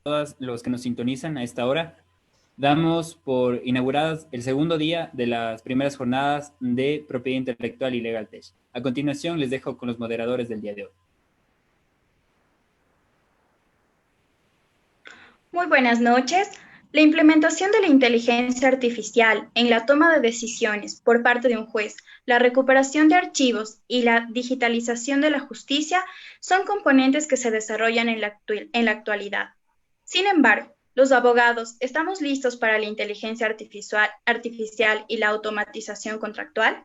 todos los que nos sintonizan a esta hora. Damos por inauguradas el segundo día de las primeras jornadas de propiedad intelectual y Legal Tech. A continuación, les dejo con los moderadores del día de hoy. Muy buenas noches. La implementación de la inteligencia artificial en la toma de decisiones por parte de un juez, la recuperación de archivos y la digitalización de la justicia son componentes que se desarrollan en la actualidad. Sin embargo, los abogados, ¿estamos listos para la inteligencia artificial y la automatización contractual?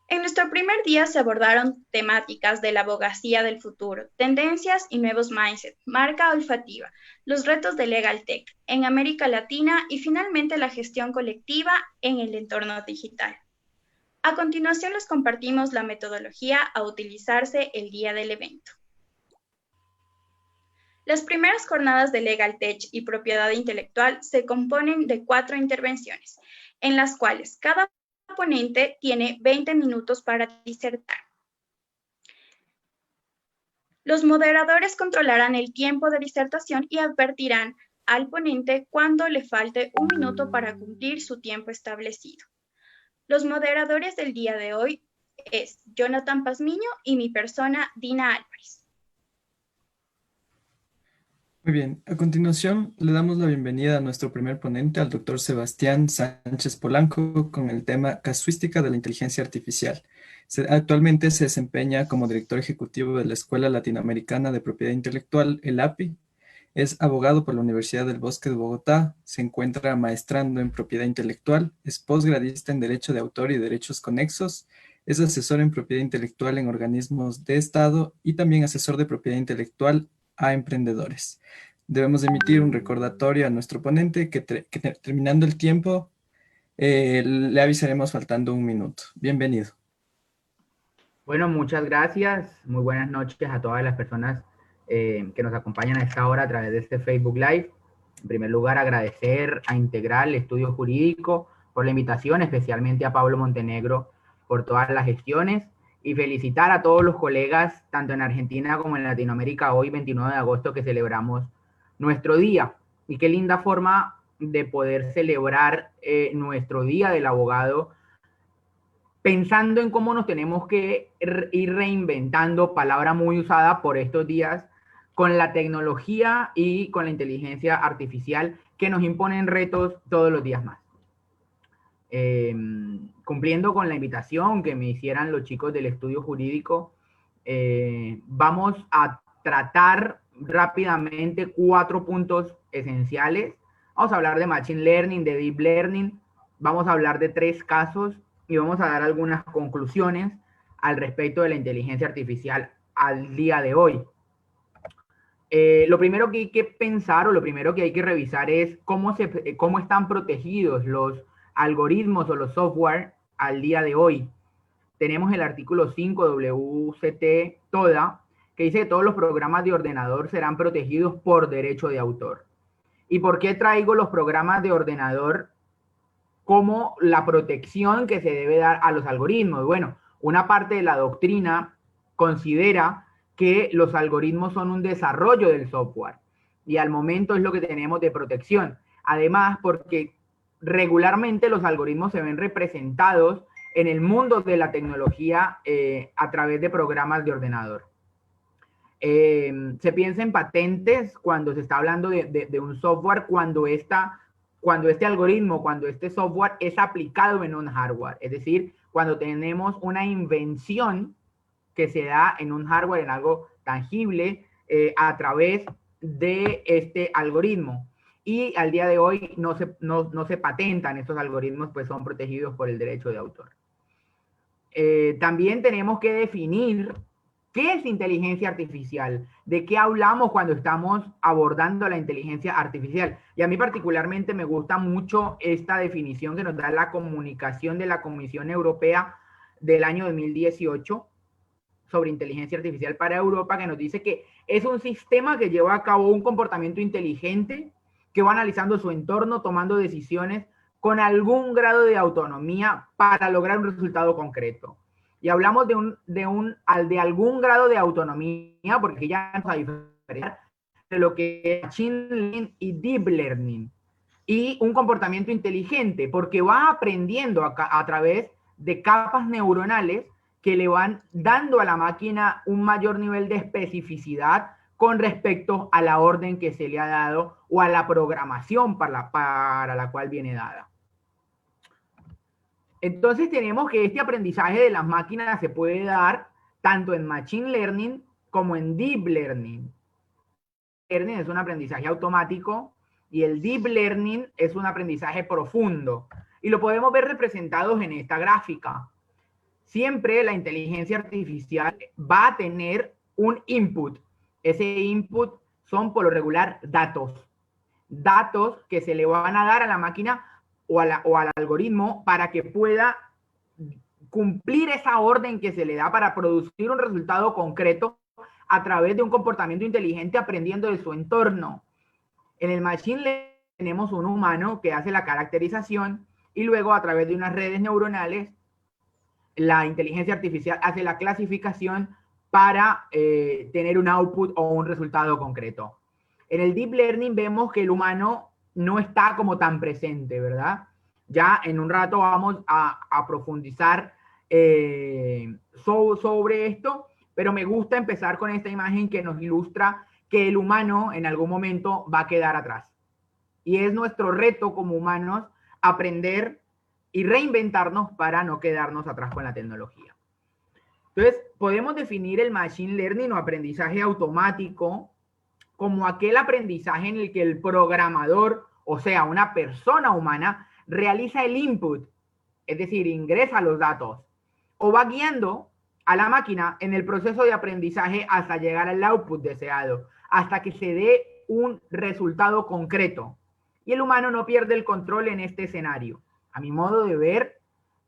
En nuestro primer día se abordaron temáticas de la abogacía del futuro, tendencias y nuevos mindsets, marca olfativa, los retos de Legal Tech en América Latina y finalmente la gestión colectiva en el entorno digital. A continuación les compartimos la metodología a utilizarse el día del evento. Las primeras jornadas de Legal Tech y propiedad intelectual se componen de 4 intervenciones, en las cuales cada ponente tiene 20 minutos para disertar. Los moderadores controlarán el tiempo de disertación y advertirán al ponente cuando le falte un minuto para cumplir su tiempo establecido. Los moderadores del día de hoy es Jonathan Pazmiño y mi persona, Dina Álvarez. Muy bien, a continuación le damos la bienvenida a nuestro primer ponente, al doctor Sebastián Sánchez Polanco, con el tema Casuística de la Inteligencia Artificial. Actualmente se desempeña como director ejecutivo de la Escuela Latinoamericana de Propiedad Intelectual, el API. Es abogado por la Universidad del Bosque de Bogotá, se encuentra maestrando en propiedad intelectual, es posgradista en Derecho de Autor y Derechos Conexos, es asesor en propiedad intelectual en organismos de Estado y también asesor de propiedad intelectual a emprendedores. Debemos emitir un recordatorio a nuestro ponente que terminando el tiempo le avisaremos faltando un minuto. Bienvenido. Bueno, muchas gracias. Muy buenas noches a todas las personas que nos acompañan a esta hora a través de este Facebook Live. En primer lugar, agradecer a Integral Estudio Jurídico por la invitación, especialmente a Pablo Montenegro por todas las gestiones, y felicitar a todos los colegas, tanto en Argentina como en Latinoamérica, hoy 29 de agosto, que celebramos nuestro día. Y qué linda forma de poder celebrar nuestro Día del Abogado, pensando en cómo nos tenemos que ir reinventando, palabra muy usada por estos días, con la tecnología y con la inteligencia artificial que nos imponen retos todos los días más. Cumpliendo con la invitación que me hicieran los chicos del estudio jurídico, vamos a tratar rápidamente 4 puntos esenciales. Vamos a hablar de Machine Learning, de Deep Learning, vamos a hablar de 3 casos y vamos a dar algunas conclusiones al respecto de la inteligencia artificial al día de hoy. Lo primero que hay que pensar o lo primero que hay que revisar es cómo están protegidos los algoritmos o los software al día de hoy. Tenemos el artículo 5 WCT TODA, que dice que todos los programas de ordenador serán protegidos por derecho de autor. ¿Y por qué traigo los programas de ordenador como la protección que se debe dar a los algoritmos? Bueno, una parte de la doctrina considera que los algoritmos son un desarrollo del software y al momento es lo que tenemos de protección. Además, porque regularmente los algoritmos se ven representados en el mundo de la tecnología a través de programas de ordenador. Se piensa en patentes cuando se está hablando de un software, cuando este algoritmo, cuando este software es aplicado en un hardware. Es decir, cuando tenemos una invención que se da en un hardware, en algo tangible, a través de este algoritmo. Y al día de hoy no se patentan estos algoritmos, pues son protegidos por el derecho de autor. También tenemos que definir qué es inteligencia artificial, de qué hablamos cuando estamos abordando la inteligencia artificial. Y a mí particularmente me gusta mucho esta definición que nos da la comunicación de la Comisión Europea del año 2018 sobre inteligencia artificial para Europa, que nos dice que es un sistema que lleva a cabo un comportamiento inteligente, que va analizando su entorno, tomando decisiones con algún grado de autonomía para lograr un resultado concreto. Y hablamos de algún grado de autonomía, porque ya nos diferenciar lo que es Machine Learning y Deep Learning, y un comportamiento inteligente, porque va aprendiendo a través de capas neuronales que le van dando a la máquina un mayor nivel de especificidad con respecto a la orden que se le ha dado o a la programación para la cual viene dada. Entonces tenemos que este aprendizaje de las máquinas se puede dar tanto en Machine Learning como en Deep Learning. Learning es un aprendizaje automático y el Deep Learning es un aprendizaje profundo. Y lo podemos ver representados en esta gráfica. Siempre la inteligencia artificial va a tener un input. Ese input son por lo regular datos. Datos que se le van a dar a la máquina o al algoritmo para que pueda cumplir esa orden que se le da para producir un resultado concreto a través de un comportamiento inteligente aprendiendo de su entorno. En el Machine Learning tenemos un humano que hace la caracterización y luego a través de unas redes neuronales la inteligencia artificial hace la clasificación para tener un output o un resultado concreto. En el Deep Learning vemos que el humano no está como tan presente, ¿verdad? Ya en un rato vamos a profundizar sobre esto, pero me gusta empezar con esta imagen que nos ilustra que el humano en algún momento va a quedar atrás. Y es nuestro reto como humanos aprender y reinventarnos para no quedarnos atrás con la tecnología. Entonces, podemos definir el Machine Learning o aprendizaje automático como aquel aprendizaje en el que el programador, o sea, una persona humana, realiza el input, es decir, ingresa los datos, o va guiando a la máquina en el proceso de aprendizaje hasta llegar al output deseado, hasta que se dé un resultado concreto. Y el humano no pierde el control en este escenario. A mi modo de ver,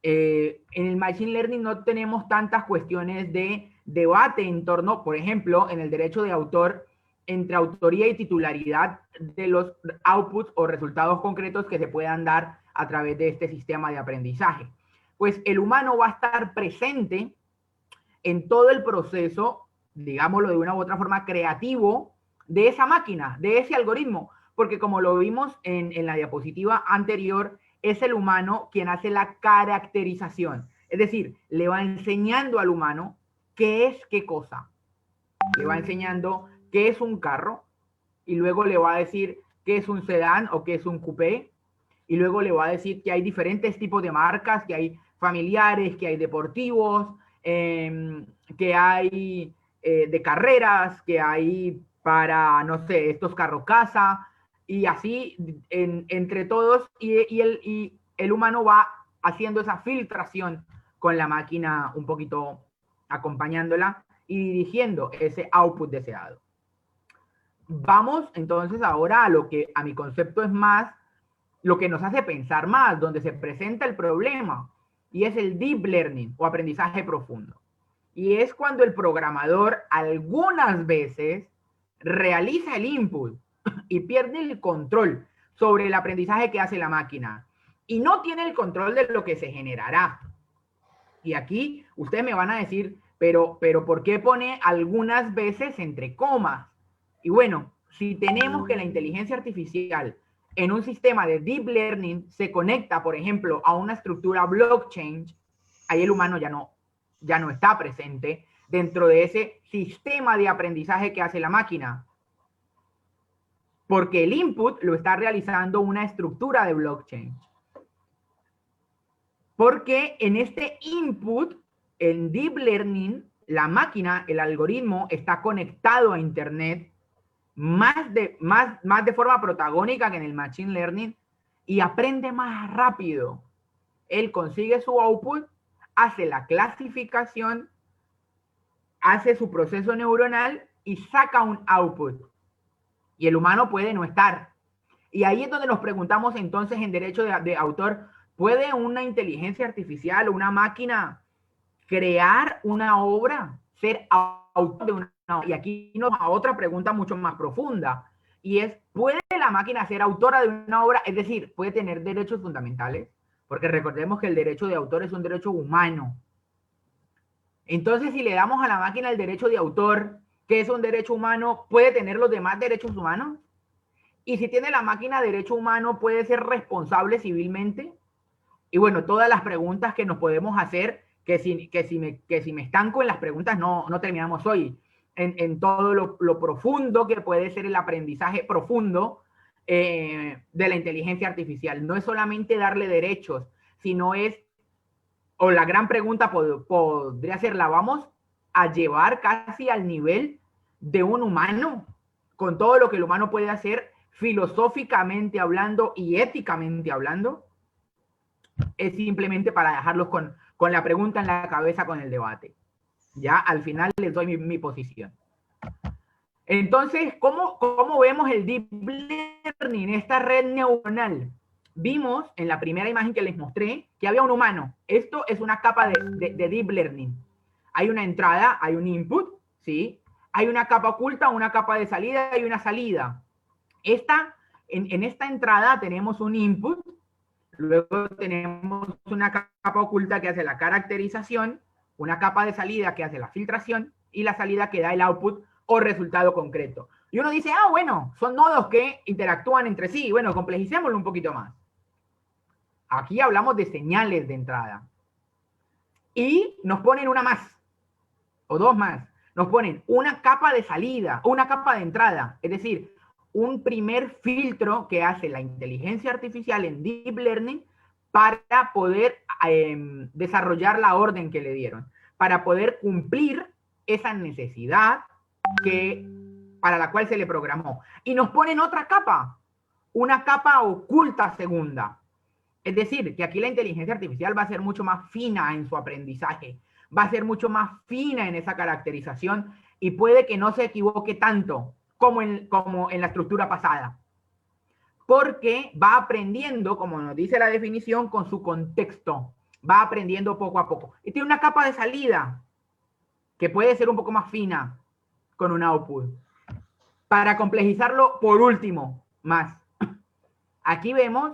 en el Machine Learning no tenemos tantas cuestiones de debate en torno, por ejemplo, en el derecho de autor, entre autoría y titularidad de los outputs o resultados concretos que se puedan dar a través de este sistema de aprendizaje. Pues el humano va a estar presente en todo el proceso, digámoslo de una u otra forma, creativo de esa máquina, de ese algoritmo, porque como lo vimos en la diapositiva anterior, es el humano quien hace la caracterización. Es decir, le va enseñando al humano qué es qué cosa. Le va enseñando qué es un carro y luego le va a decir qué es un sedán o qué es un coupé y luego le va a decir que hay diferentes tipos de marcas, que hay familiares, que hay deportivos, que hay de carreras, que hay para, no sé, estos carros casa, y así entre todos, y el humano va haciendo esa filtración con la máquina un poquito acompañándola y dirigiendo ese output deseado. Vamos entonces ahora a lo que a mi concepto es más, lo que nos hace pensar más, donde se presenta el problema, y es el Deep Learning o aprendizaje profundo. Y es cuando el programador algunas veces realiza el input y pierde el control sobre el aprendizaje que hace la máquina y no tiene el control de lo que se generará. Y aquí ustedes me van a decir, pero ¿por qué pone algunas veces entre comas? Y bueno, si tenemos que la inteligencia artificial en un sistema de deep learning se conecta, por ejemplo, a una estructura blockchain, ahí el humano ya no está presente dentro de ese sistema de aprendizaje que hace la máquina. Porque el input lo está realizando una estructura de blockchain. Porque en este input, en deep learning, la máquina, el algoritmo, está conectado a Internet más de forma protagónica que en el machine learning y aprende más rápido. Él consigue su output, hace la clasificación, hace su proceso neuronal y saca un output. Y el humano puede no estar. Y ahí es donde nos preguntamos entonces en derecho de autor, ¿puede una inteligencia artificial o una máquina crear una obra? Ser autor de una obra. Y aquí nos a otra pregunta mucho más profunda. Y es, ¿puede la máquina ser autora de una obra? Es decir, ¿puede tener derechos fundamentales? Porque recordemos que el derecho de autor es un derecho humano. Entonces, si le damos a la máquina el derecho de autor que es un derecho humano, puede tener los demás derechos humanos? Y si tiene la máquina derecho humano, ¿puede ser responsable civilmente? Y bueno, todas las preguntas que nos podemos hacer, que si me estanco en las preguntas, no terminamos hoy. En todo lo profundo que puede ser el aprendizaje profundo de la inteligencia artificial. No es solamente darle derechos, sino es, o la gran pregunta podría ser, ¿la vamos a llevar casi al nivel de un humano? Con todo lo que el humano puede hacer filosóficamente hablando y éticamente hablando. Es simplemente para dejarlos con la pregunta en la cabeza, con el debate. Ya al final les doy mi posición. Entonces, ¿cómo vemos el deep learning, esta red neuronal? Vimos en la primera imagen que les mostré que había un humano. Esto es una capa de deep learning. Hay una entrada, hay un input, ¿sí? Hay una capa oculta, una capa de salida y una salida. En esta entrada tenemos un input, luego tenemos una capa oculta que hace la caracterización, una capa de salida que hace la filtración y la salida que da el output o resultado concreto. Y uno dice, bueno, son nodos que interactúan entre sí. Bueno, complejicémoslo un poquito más. Aquí hablamos de señales de entrada. Y nos ponen una más, o dos más. Nos ponen una capa de salida, o una capa de entrada. Es decir, un primer filtro que hace la inteligencia artificial en Deep Learning para poder desarrollar la orden que le dieron, para poder cumplir esa necesidad para la cual se le programó. Y nos ponen otra capa, una capa oculta segunda. Es decir, que aquí la inteligencia artificial va a ser mucho más fina en su aprendizaje, va a ser mucho más fina en esa caracterización y puede que no se equivoque tanto como en la estructura pasada. Porque va aprendiendo, como nos dice la definición, con su contexto. Va aprendiendo poco a poco. Y tiene una capa de salida que puede ser un poco más fina con un output. Para complejizarlo, por último, más. Aquí vemos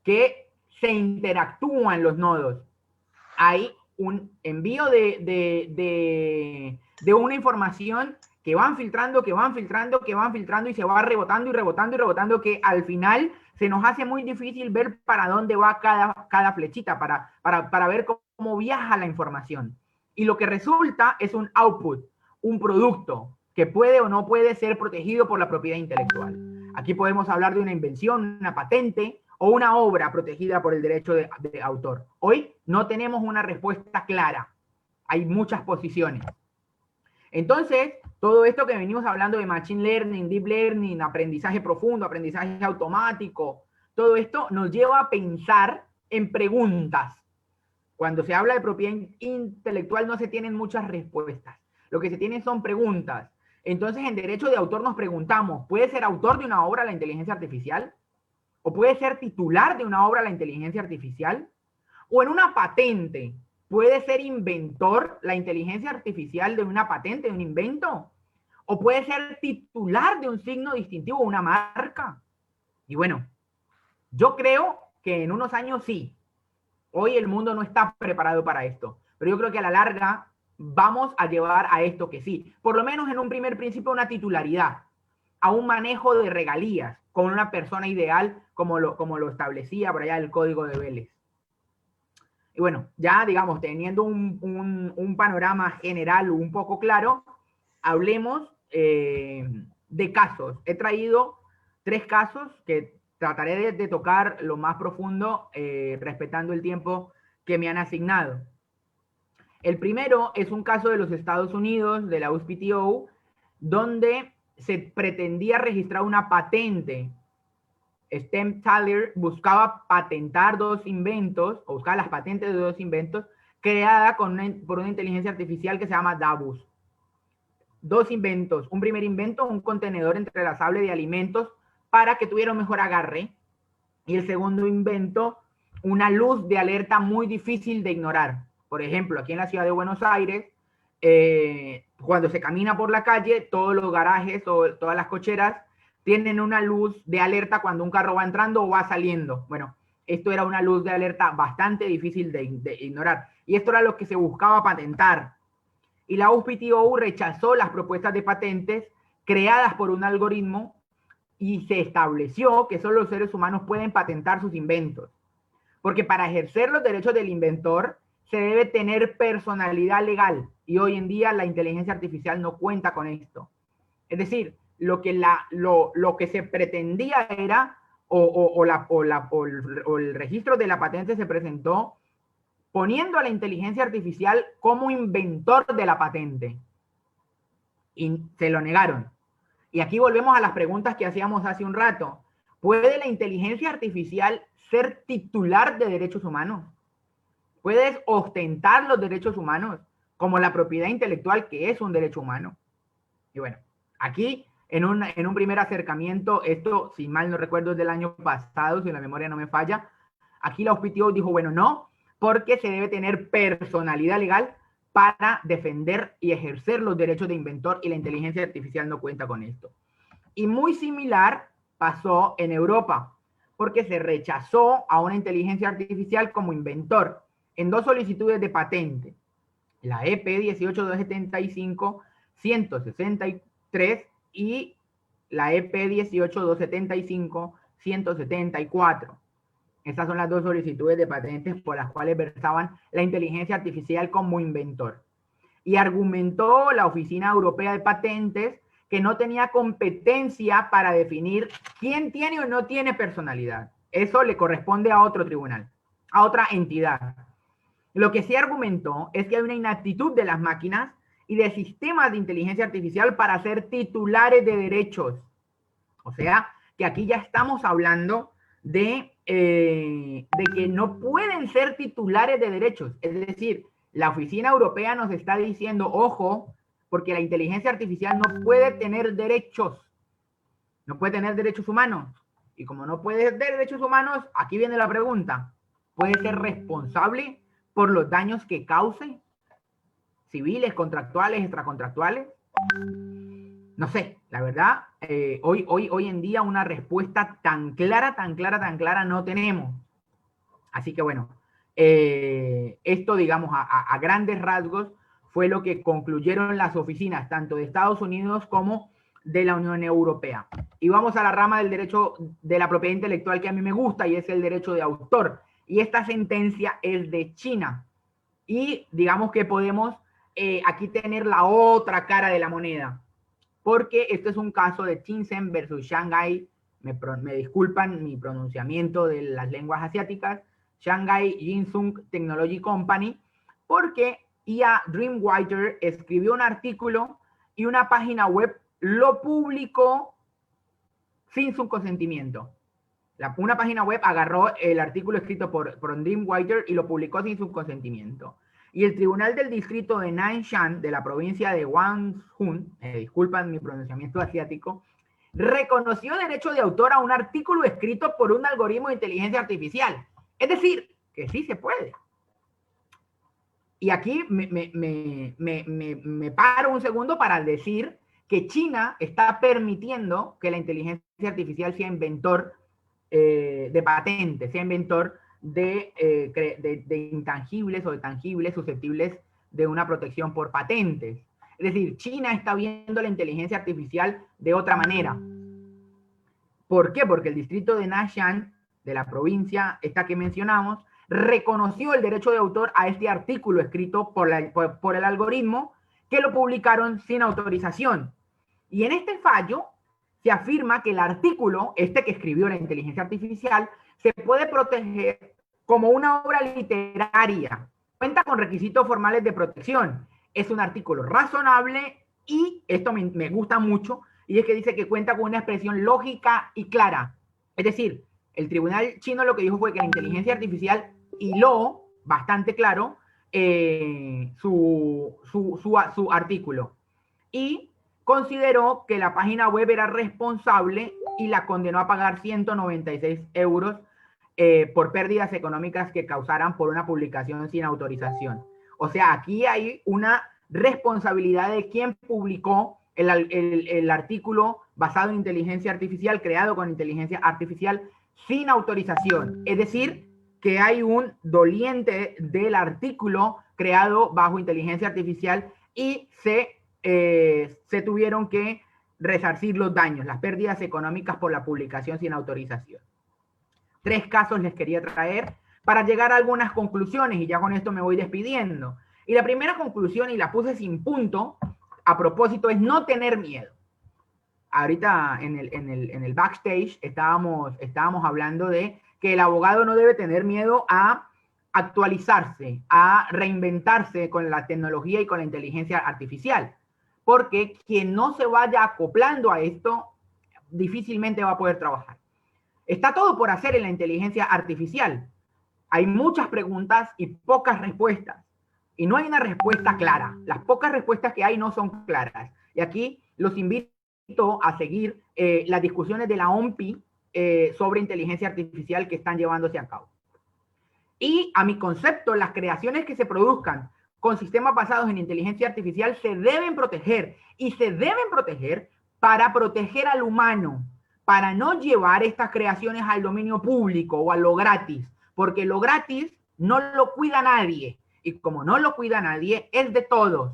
que se interactúan los nodos. Hay un envío de una información que van filtrando, que van filtrando, que van filtrando y se va rebotando y rebotando y rebotando, que al final se nos hace muy difícil ver para dónde va cada flechita, para ver cómo viaja la información. Y lo que resulta es un output, un producto que puede o no puede ser protegido por la propiedad intelectual. Aquí podemos hablar de una invención, una patente o una obra protegida por el derecho de autor. Hoy no tenemos una respuesta clara. Hay muchas posiciones. Entonces, todo esto que venimos hablando de Machine Learning, Deep Learning, aprendizaje profundo, aprendizaje automático, todo esto nos lleva a pensar en preguntas. Cuando se habla de propiedad intelectual no se tienen muchas respuestas. Lo que se tienen son preguntas. Entonces, en derecho de autor nos preguntamos, ¿puede ser autor de una obra la inteligencia artificial? ¿O puede ser titular de una obra la inteligencia artificial? ¿O en una patente puede ser inventor la inteligencia artificial de una patente, de un invento? ¿O puede ser titular de un signo distintivo, una marca? Y bueno, yo creo que en unos años sí. Hoy el mundo no está preparado para esto, pero yo creo que a la larga vamos a llevar a esto que sí, por lo menos en un primer principio, una titularidad, a un manejo de regalías con una persona ideal como lo establecía por allá el Código de Vélez. Y bueno, ya digamos, teniendo un panorama general un poco claro, hablemos de casos. He traído 3 casos que trataré de tocar lo más profundo, respetando el tiempo que me han asignado. El primero es un caso de los Estados Unidos, de la USPTO, donde se pretendía registrar una patente. Stem Thaler buscaba patentar 2 inventos, o buscaba las patentes de 2 inventos, creada por una inteligencia artificial que se llama Davus. 2 inventos. Un primer invento, un contenedor entrelazable de alimentos para que tuviera un mejor agarre. Y el segundo invento, una luz de alerta muy difícil de ignorar. Por ejemplo, aquí en la ciudad de Buenos Aires, cuando se camina por la calle, todos los garajes o todas las cocheras tienen una luz de alerta cuando un carro va entrando o va saliendo. Bueno, esto era una luz de alerta bastante difícil de ignorar. Y esto era lo que se buscaba patentar. y la USPTO rechazó las propuestas de patentes creadas por un algoritmo y se estableció que solo los seres humanos pueden patentar sus inventos. Porque para ejercer los derechos del inventor se debe tener personalidad legal, y hoy en día la inteligencia artificial no cuenta con esto. Es decir, lo que se pretendía era, o el registro de la patente se presentó poniendo a la inteligencia artificial como inventor de la patente. Y se lo negaron. Y aquí volvemos a las preguntas que hacíamos hace un rato. ¿Puede la inteligencia artificial ser titular de derechos humanos? ¿Puedes ostentar los derechos humanos como la propiedad intelectual, que es un derecho humano? Y bueno, aquí en un primer acercamiento, esto, si mal no recuerdo, es del año pasado, si la memoria no me falla, aquí la USPTO dijo, bueno, no, porque se debe tener personalidad legal para defender y ejercer los derechos de inventor, y la inteligencia artificial no cuenta con esto. Y muy similar pasó en Europa, porque se rechazó a una inteligencia artificial como inventor en 2 solicitudes de patente, la EP 18275-163 y la EP 18275-174. Estas son las 2 solicitudes de patentes por las cuales versaban la inteligencia artificial como inventor. Y argumentó la Oficina Europea de Patentes que no tenía competencia para definir quién tiene o no tiene personalidad. Eso le corresponde a otro tribunal, a otra entidad. Lo que sí argumentó es que hay una inaptitud de las máquinas y de sistemas de inteligencia artificial para ser titulares de derechos. O sea, que aquí ya estamos hablando de que no pueden ser titulares de derechos. Es decir, la Oficina Europea nos está diciendo, ojo, porque la inteligencia artificial no puede tener derechos, no puede tener derechos humanos. Y como no puede tener derechos humanos, aquí viene la pregunta, ¿puede ser responsable por los daños que cause? ¿Civiles, contractuales, extracontractuales? No sé, la verdad, hoy en día una respuesta tan clara no tenemos. Así que bueno, esto, digamos, a grandes rasgos fue lo que concluyeron las oficinas, tanto de Estados Unidos como de la Unión Europea. Y vamos a la rama del derecho de la propiedad intelectual que a mí me gusta, y es el derecho de autor. Y esta sentencia es de China. Y digamos que podemos aquí tener la otra cara de la moneda, porque este es un caso de Shenzhen versus Shanghai, me disculpan mi pronunciamiento de las lenguas asiáticas, Shanghai Jinsung Technology Company, porque IA Dreamwriter escribió un artículo y una página web lo publicó sin su consentimiento. Una página web agarró el artículo escrito por Dreamwriter y lo publicó sin su consentimiento. Y el Tribunal del Distrito de Nanshan, de la provincia de Guangzhou, disculpan mi pronunciamiento asiático, reconoció derecho de autor a un artículo escrito por un algoritmo de inteligencia artificial. Es decir, que sí se puede. Y aquí me paro un segundo para decir que China está permitiendo que la inteligencia artificial sea inventor de patentes, sea inventor de intangibles o de tangibles susceptibles de una protección por patentes. Es decir, China está viendo la inteligencia artificial de otra manera. ¿Por qué? Porque el distrito de Nanshan, de la provincia esta que mencionamos, reconoció el derecho de autor a este artículo escrito por el algoritmo, que lo publicaron sin autorización. Y en este fallo se afirma que el artículo, que escribió la inteligencia artificial, se puede proteger como una obra literaria. Cuenta con requisitos formales de protección. Es un artículo razonable y esto me gusta mucho, y es que dice que cuenta con una expresión lógica y clara. Es decir, el tribunal chino lo que dijo fue que la inteligencia artificial hiló bastante claro su artículo. Y consideró que la página web era responsable y la condenó a pagar 196 euros por pérdidas económicas que causaran por una publicación sin autorización. O sea, aquí hay una responsabilidad de quien publicó el artículo basado en inteligencia artificial, creado con inteligencia artificial sin autorización. Es decir, que hay un doliente del artículo creado bajo inteligencia artificial y se tuvieron que resarcir los daños, las pérdidas económicas por la publicación sin autorización. 3 casos les quería traer para llegar a algunas conclusiones, y ya con esto me voy despidiendo. Y la primera conclusión, y la puse sin punto, a propósito, es no tener miedo. Ahorita en el backstage estábamos hablando de que el abogado no debe tener miedo a actualizarse, a reinventarse con la tecnología y con la inteligencia artificial, porque quien no se vaya acoplando a esto difícilmente va a poder trabajar. Está todo por hacer en la inteligencia artificial. Hay muchas preguntas y pocas respuestas, y no hay una respuesta clara. Las pocas respuestas que hay no son claras. Y aquí los invito a seguir las discusiones de la OMPI sobre inteligencia artificial que están llevándose a cabo. Y a mi concepto, las creaciones que se produzcan con sistemas basados en inteligencia artificial se deben proteger, y se deben proteger para proteger al humano, para no llevar estas creaciones al dominio público o a lo gratis, porque lo gratis no lo cuida nadie, y como no lo cuida nadie, es de todos.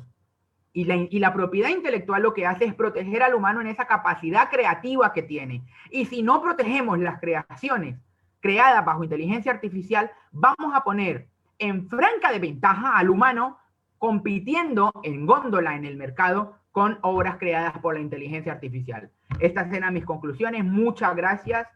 Y la propiedad intelectual lo que hace es proteger al humano en esa capacidad creativa que tiene. Y si no protegemos las creaciones creadas bajo inteligencia artificial, vamos a poner en franca desventaja al humano compitiendo en góndola en el mercado con obras creadas por la inteligencia artificial. Estas eran mis conclusiones. Muchas gracias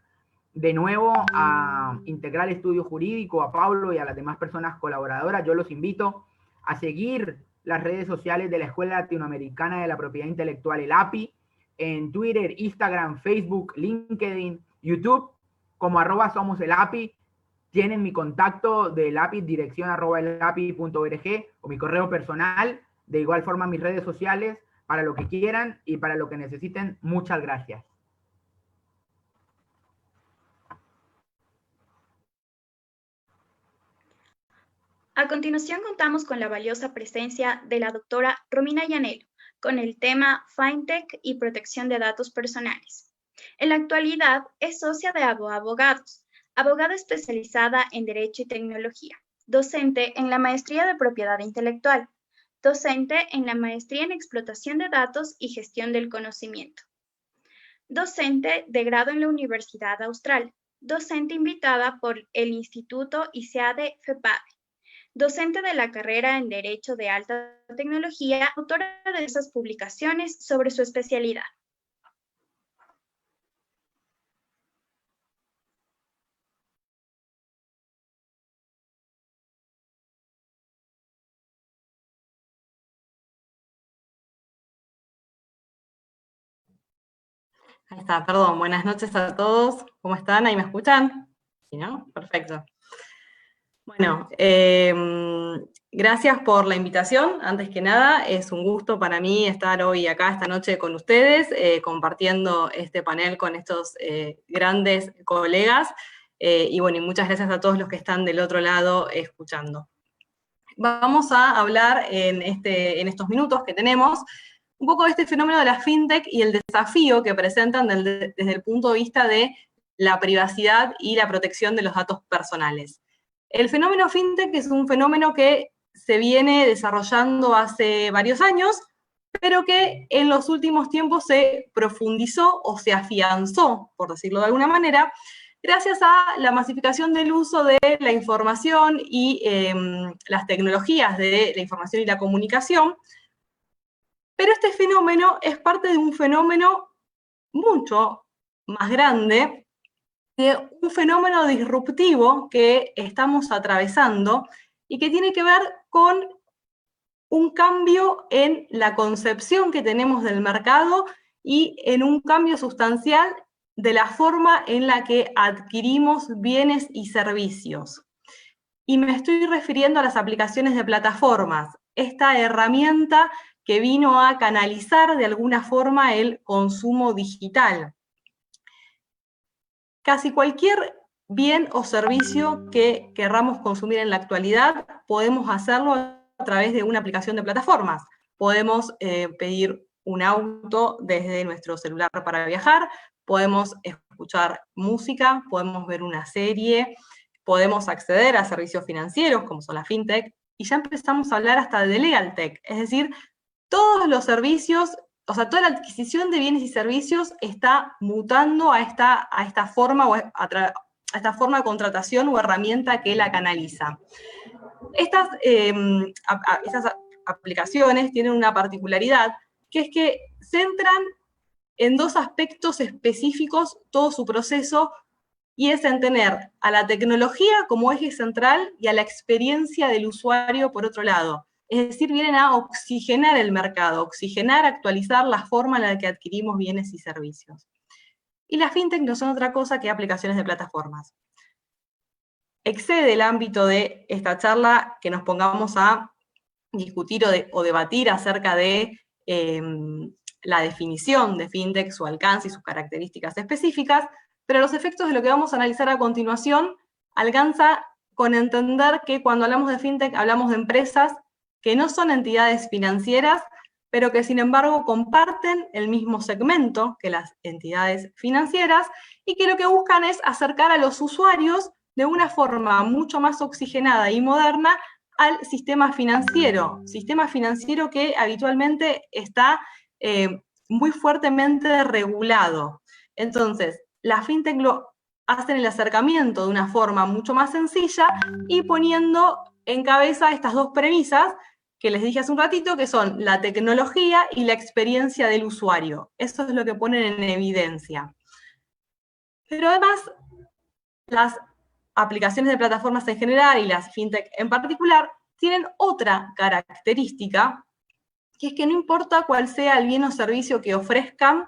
de nuevo a Integral Estudio Jurídico, a Pablo y a las demás personas colaboradoras. Yo los invito a seguir las redes sociales de la Escuela Latinoamericana de la Propiedad Intelectual, el API, en Twitter, Instagram, Facebook, LinkedIn, YouTube, como @somoselapi. Tienen mi contacto del API, dirección @elapi.org, o mi correo personal. De igual forma, mis redes sociales, para lo que quieran y para lo que necesiten. Muchas gracias. A continuación contamos con la valiosa presencia de la doctora Romina Llanelo con el tema FinTech y protección de datos personales. En la actualidad es socia de Abogados, abogada especializada en Derecho y Tecnología, docente en la Maestría de Propiedad Intelectual, docente en la Maestría en Explotación de Datos y Gestión del Conocimiento, docente de grado en la Universidad Austral, docente invitada por el Instituto ISEADE FEPADE, docente de la carrera en Derecho de Alta Tecnología, autora de esas publicaciones sobre su especialidad. Ahí está, perdón. Buenas noches a todos. ¿Cómo están? ¿Ahí me escuchan? ¿Sí, no? Perfecto. Bueno, gracias por la invitación. Antes que nada, es un gusto para mí estar hoy acá esta noche con ustedes, compartiendo este panel con estos grandes colegas. Y bueno, y muchas gracias a todos los que están del otro lado escuchando. Vamos a hablar en estos minutos que tenemos un poco de este fenómeno de la fintech y el desafío que presentan desde el punto de vista de la privacidad y la protección de los datos personales. El fenómeno fintech es un fenómeno que se viene desarrollando hace varios años, pero que en los últimos tiempos se profundizó o se afianzó, por decirlo de alguna manera, gracias a la masificación del uso de la información y las tecnologías de la información y la comunicación. Pero este fenómeno es parte de un fenómeno mucho más grande, de un fenómeno disruptivo que estamos atravesando y que tiene que ver con un cambio en la concepción que tenemos del mercado y en un cambio sustancial de la forma en la que adquirimos bienes y servicios. Y me estoy refiriendo a las aplicaciones de plataformas, esta herramienta que vino a canalizar de alguna forma el consumo digital. Casi cualquier bien o servicio que querramos consumir en la actualidad, podemos hacerlo a través de una aplicación de plataformas. Podemos pedir un auto desde nuestro celular para viajar, podemos escuchar música, podemos ver una serie, podemos acceder a servicios financieros como son la fintech, y ya empezamos a hablar hasta de legal tech, es decir, todos los servicios, o sea, toda la adquisición de bienes y servicios está mutando a esta forma a esta forma de contratación o herramienta que la canaliza. Estas aplicaciones tienen una particularidad, que es que centran en dos aspectos específicos todo su proceso, y es en tener a la tecnología como eje central y a la experiencia del usuario por otro lado. Es decir, vienen a oxigenar el mercado, oxigenar, actualizar la forma en la que adquirimos bienes y servicios. Y las fintech no son otra cosa que aplicaciones de plataformas. Excede el ámbito de esta charla que nos pongamos a discutir o debatir acerca de la definición de fintech, su alcance y sus características específicas, pero los efectos de lo que vamos a analizar a continuación alcanza con entender que cuando hablamos de fintech hablamos de empresas que no son entidades financieras, pero que sin embargo comparten el mismo segmento que las entidades financieras y que lo que buscan es acercar a los usuarios de una forma mucho más oxigenada y moderna al sistema financiero que habitualmente está muy fuertemente regulado. Entonces, las fintech lo hacen el acercamiento de una forma mucho más sencilla y poniendo en cabeza estas dos premisas que les dije hace un ratito, que son la tecnología y la experiencia del usuario. Eso es lo que ponen en evidencia. Pero además, las aplicaciones de plataformas en general y las fintech en particular tienen otra característica, que es que no importa cuál sea el bien o servicio que ofrezcan,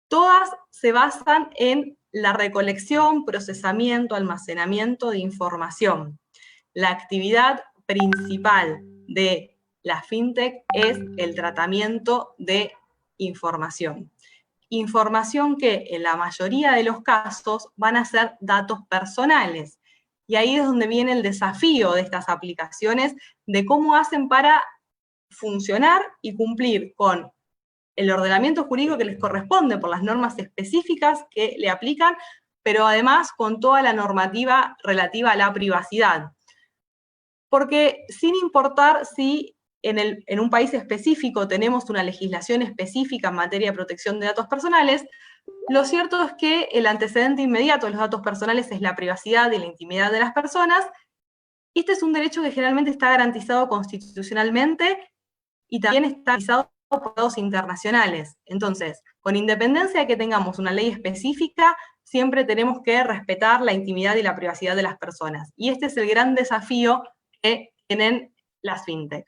todas se basan en la recolección, procesamiento, almacenamiento de información. La actividad principal de la fintech es el tratamiento de información. Información que en la mayoría de los casos van a ser datos personales. Y ahí es donde viene el desafío de estas aplicaciones, de cómo hacen para funcionar y cumplir con el ordenamiento jurídico que les corresponde por las normas específicas que le aplican, pero además con toda la normativa relativa a la privacidad. Porque sin importar si en un país específico tenemos una legislación específica en materia de protección de datos personales, lo cierto es que el antecedente inmediato de los datos personales es la privacidad y la intimidad de las personas. Este es un derecho que generalmente está garantizado constitucionalmente y también está garantizado por tratados internacionales. Entonces, con independencia de que tengamos una ley específica, siempre tenemos que respetar la intimidad y la privacidad de las personas. Y este es el gran desafío que tienen las fintech.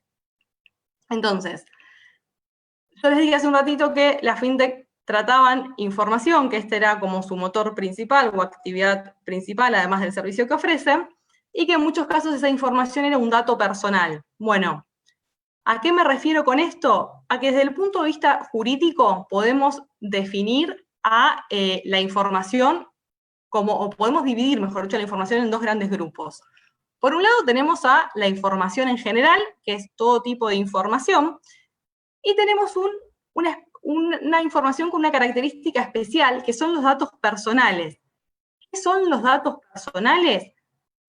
Entonces, yo les dije hace un ratito que las fintech trataban información, que este era como su motor principal o actividad principal, además del servicio que ofrecen, y que en muchos casos esa información era un dato personal. Bueno, ¿a qué me refiero con esto? A que desde el punto de vista jurídico podemos definir a la información o podemos dividir, mejor dicho, la información en dos grandes grupos. Por un lado tenemos a la información en general, que es todo tipo de información, y tenemos una información con una característica especial, que son los datos personales. ¿Qué son los datos personales?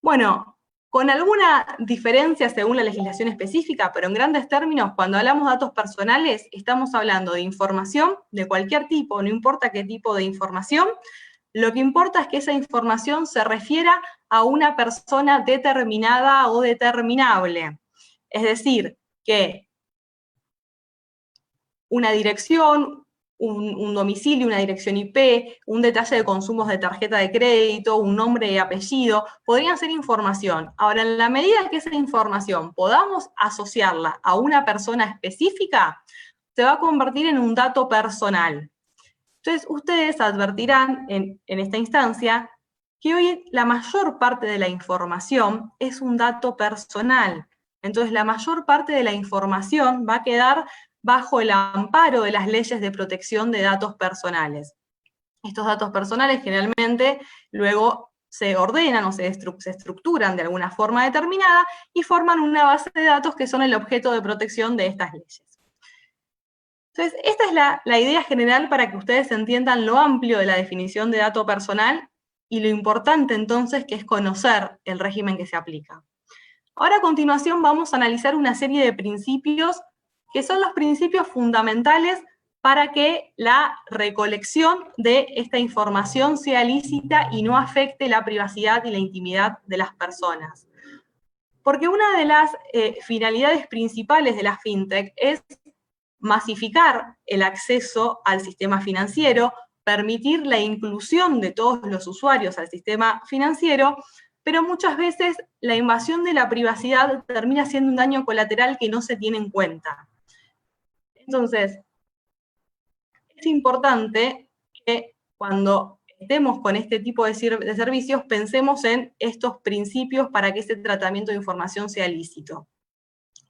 Bueno, con alguna diferencia según la legislación específica, pero en grandes términos, cuando hablamos de datos personales, estamos hablando de información de cualquier tipo, no importa qué tipo de información. Lo que importa es que esa información se refiera a una persona determinada o determinable. Es decir, que una dirección, un domicilio, una dirección IP, un detalle de consumos de tarjeta de crédito, un nombre y apellido, podrían ser información. Ahora, en la medida que esa información podamos asociarla a una persona específica, se va a convertir en un dato personal. Entonces, ustedes advertirán en esta instancia que hoy la mayor parte de la información es un dato personal. Entonces, la mayor parte de la información va a quedar bajo el amparo de las leyes de protección de datos personales. Estos datos personales generalmente luego se ordenan o se estructuran de alguna forma determinada y forman una base de datos que son el objeto de protección de estas leyes. Entonces, esta es la idea general para que ustedes entiendan lo amplio de la definición de dato personal y lo importante entonces que es conocer el régimen que se aplica. Ahora a continuación vamos a analizar una serie de principios que son los principios fundamentales para que la recolección de esta información sea lícita y no afecte la privacidad y la intimidad de las personas. Porque una de las finalidades principales de la fintech es masificar el acceso al sistema financiero, permitir la inclusión de todos los usuarios al sistema financiero, pero muchas veces la invasión de la privacidad termina siendo un daño colateral que no se tiene en cuenta. Entonces, es importante que cuando estemos con este tipo de servicios pensemos en estos principios para que ese tratamiento de información sea lícito.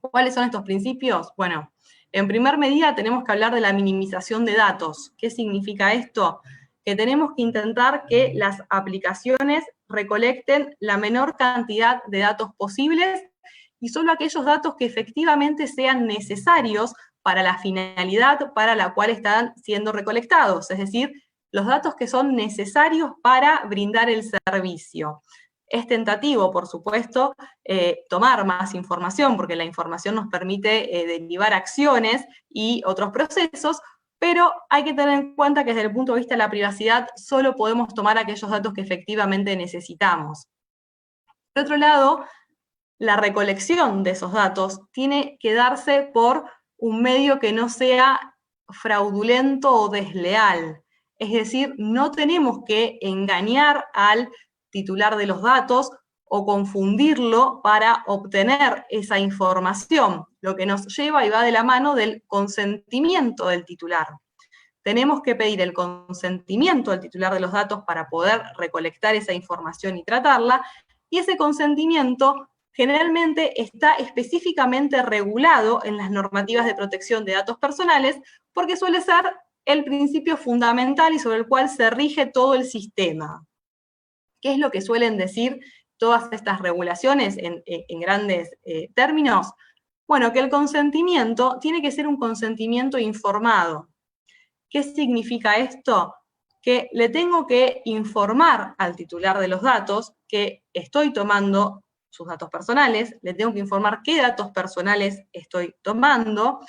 ¿Cuáles son estos principios? Bueno, en primer medida tenemos que hablar de la minimización de datos. ¿Qué significa esto? Que tenemos que intentar que las aplicaciones recolecten la menor cantidad de datos posibles y solo aquellos datos que efectivamente sean necesarios para la finalidad para la cual están siendo recolectados, es decir, los datos que son necesarios para brindar el servicio. Es tentativo, por supuesto, tomar más información, porque la información nos permite derivar acciones y otros procesos, pero hay que tener en cuenta que desde el punto de vista de la privacidad solo podemos tomar aquellos datos que efectivamente necesitamos. Por otro lado, la recolección de esos datos tiene que darse por un medio que no sea fraudulento o desleal. Es decir, no tenemos que engañar al titular de los datos o confundirlo para obtener esa información, lo que nos lleva y va de la mano del consentimiento del titular. Tenemos que pedir el consentimiento al titular de los datos para poder recolectar esa información y tratarla, y ese consentimiento generalmente está específicamente regulado en las normativas de protección de datos personales, porque suele ser el principio fundamental y sobre el cual se rige todo el sistema. ¿Qué es lo que suelen decir todas estas regulaciones en grandes términos? Bueno, que el consentimiento tiene que ser un consentimiento informado. ¿Qué significa esto? Que le tengo que informar al titular de los datos que estoy tomando sus datos personales, le tengo que informar qué datos personales estoy tomando,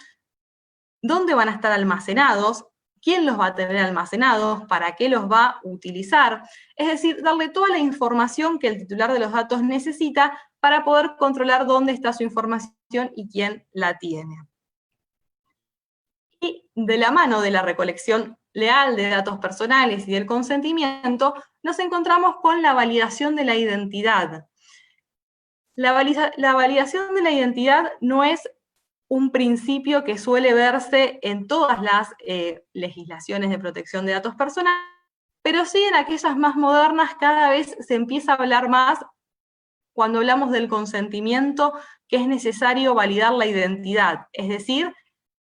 dónde van a estar almacenados, quién los va a tener almacenados, para qué los va a utilizar, es decir, darle toda la información que el titular de los datos necesita para poder controlar dónde está su información y quién la tiene. Y de la mano de la recolección leal de datos personales y del consentimiento, nos encontramos con la validación de la identidad. La validación de la identidad no es un principio que suele verse en todas las legislaciones de protección de datos personales, pero sí en aquellas más modernas cada vez se empieza a hablar más cuando hablamos del consentimiento, que es necesario validar la identidad, es decir,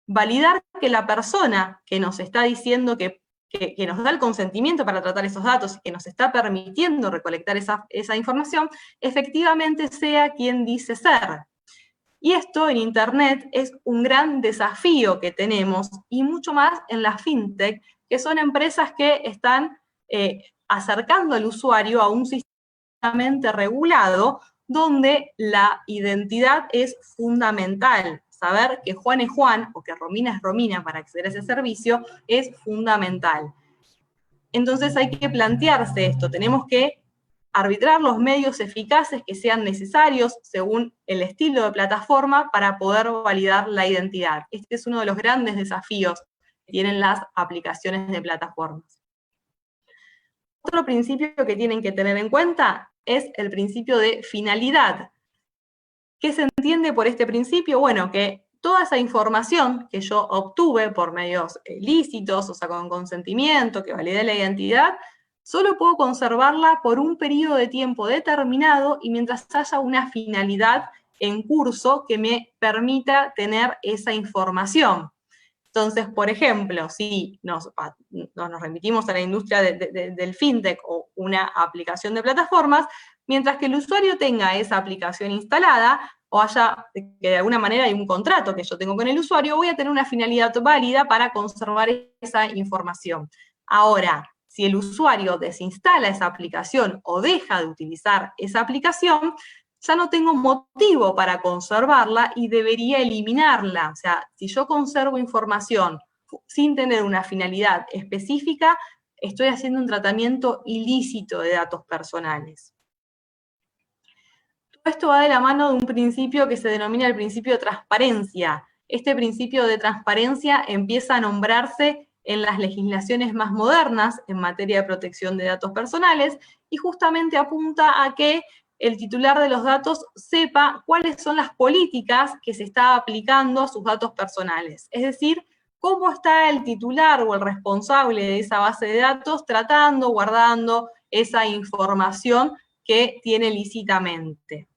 validar que la persona que nos está diciendo que nos da el consentimiento para tratar esos datos y que nos está permitiendo recolectar esa información, efectivamente sea quien dice ser. Y esto en Internet es un gran desafío que tenemos, y mucho más en la fintech, que son empresas que están acercando al usuario a un sistema regulado, donde la identidad es fundamental. Saber que Juan es Juan o que Romina es Romina para acceder a ese servicio es fundamental. Entonces hay que plantearse esto, tenemos que arbitrar los medios eficaces que sean necesarios según el estilo de plataforma para poder validar la identidad. Este es uno de los grandes desafíos que tienen las aplicaciones de plataformas. Otro principio que tienen que tener en cuenta es el principio de finalidad. ¿Qué se entiende por este principio? Bueno, que toda esa información que yo obtuve por medios lícitos, o sea, con consentimiento, que valide la identidad, solo puedo conservarla por un periodo de tiempo determinado y mientras haya una finalidad en curso que me permita tener esa información. Entonces, por ejemplo, si nos remitimos a la industria del fintech o una aplicación de plataformas, mientras que el usuario tenga esa aplicación instalada, o haya, que de alguna manera hay un contrato que yo tengo con el usuario, voy a tener una finalidad válida para conservar esa información. Ahora, si el usuario desinstala esa aplicación o deja de utilizar esa aplicación, ya no tengo motivo para conservarla y debería eliminarla. O sea, si yo conservo información sin tener una finalidad específica, estoy haciendo un tratamiento ilícito de datos personales. Todo esto va de la mano de un principio que se denomina el principio de transparencia. Este principio de transparencia empieza a nombrarse en las legislaciones más modernas en materia de protección de datos personales y justamente apunta a que el titular de los datos sepa cuáles son las políticas que se está aplicando a sus datos personales. Es decir, cómo está el titular o el responsable de esa base de datos tratando, guardando esa información que tiene lícitamente.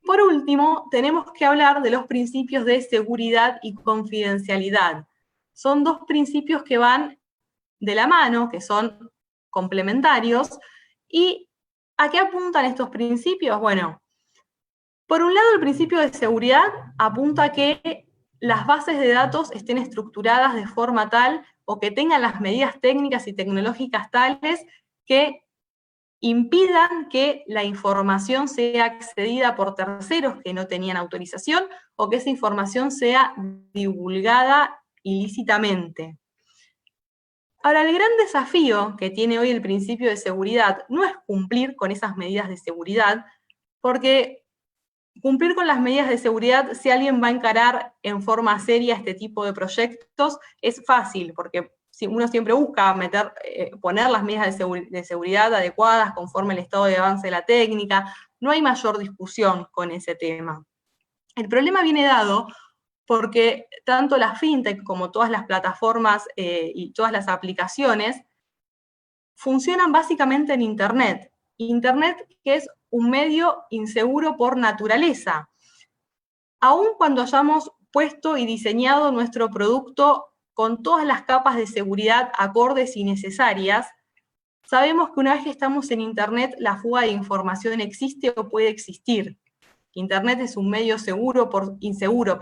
Por último, tenemos que hablar de los principios de seguridad y confidencialidad. Son dos principios que van de la mano, que son complementarios. ¿Y a qué apuntan estos principios? Bueno, por un lado el principio de seguridad apunta a que las bases de datos estén estructuradas de forma tal o que tengan las medidas técnicas y tecnológicas tales que impidan que la información sea accedida por terceros que no tenían autorización o que esa información sea divulgada ilícitamente. Ahora, el gran desafío que tiene hoy el principio de seguridad no es cumplir con esas medidas de seguridad, porque cumplir con las medidas de seguridad, si alguien va a encarar en forma seria este tipo de proyectos, es fácil, porque uno siempre busca poner las medidas de seguridad adecuadas conforme el estado de avance de la técnica, no hay mayor discusión con ese tema. El problema viene dado porque tanto la fintech como todas las plataformas y todas las aplicaciones funcionan básicamente en Internet. Internet que es un medio inseguro por naturaleza. Aun cuando hayamos puesto y diseñado nuestro producto con todas las capas de seguridad acordes y necesarias, sabemos que una vez que estamos en Internet, la fuga de información existe o puede existir. Internet es un medio inseguro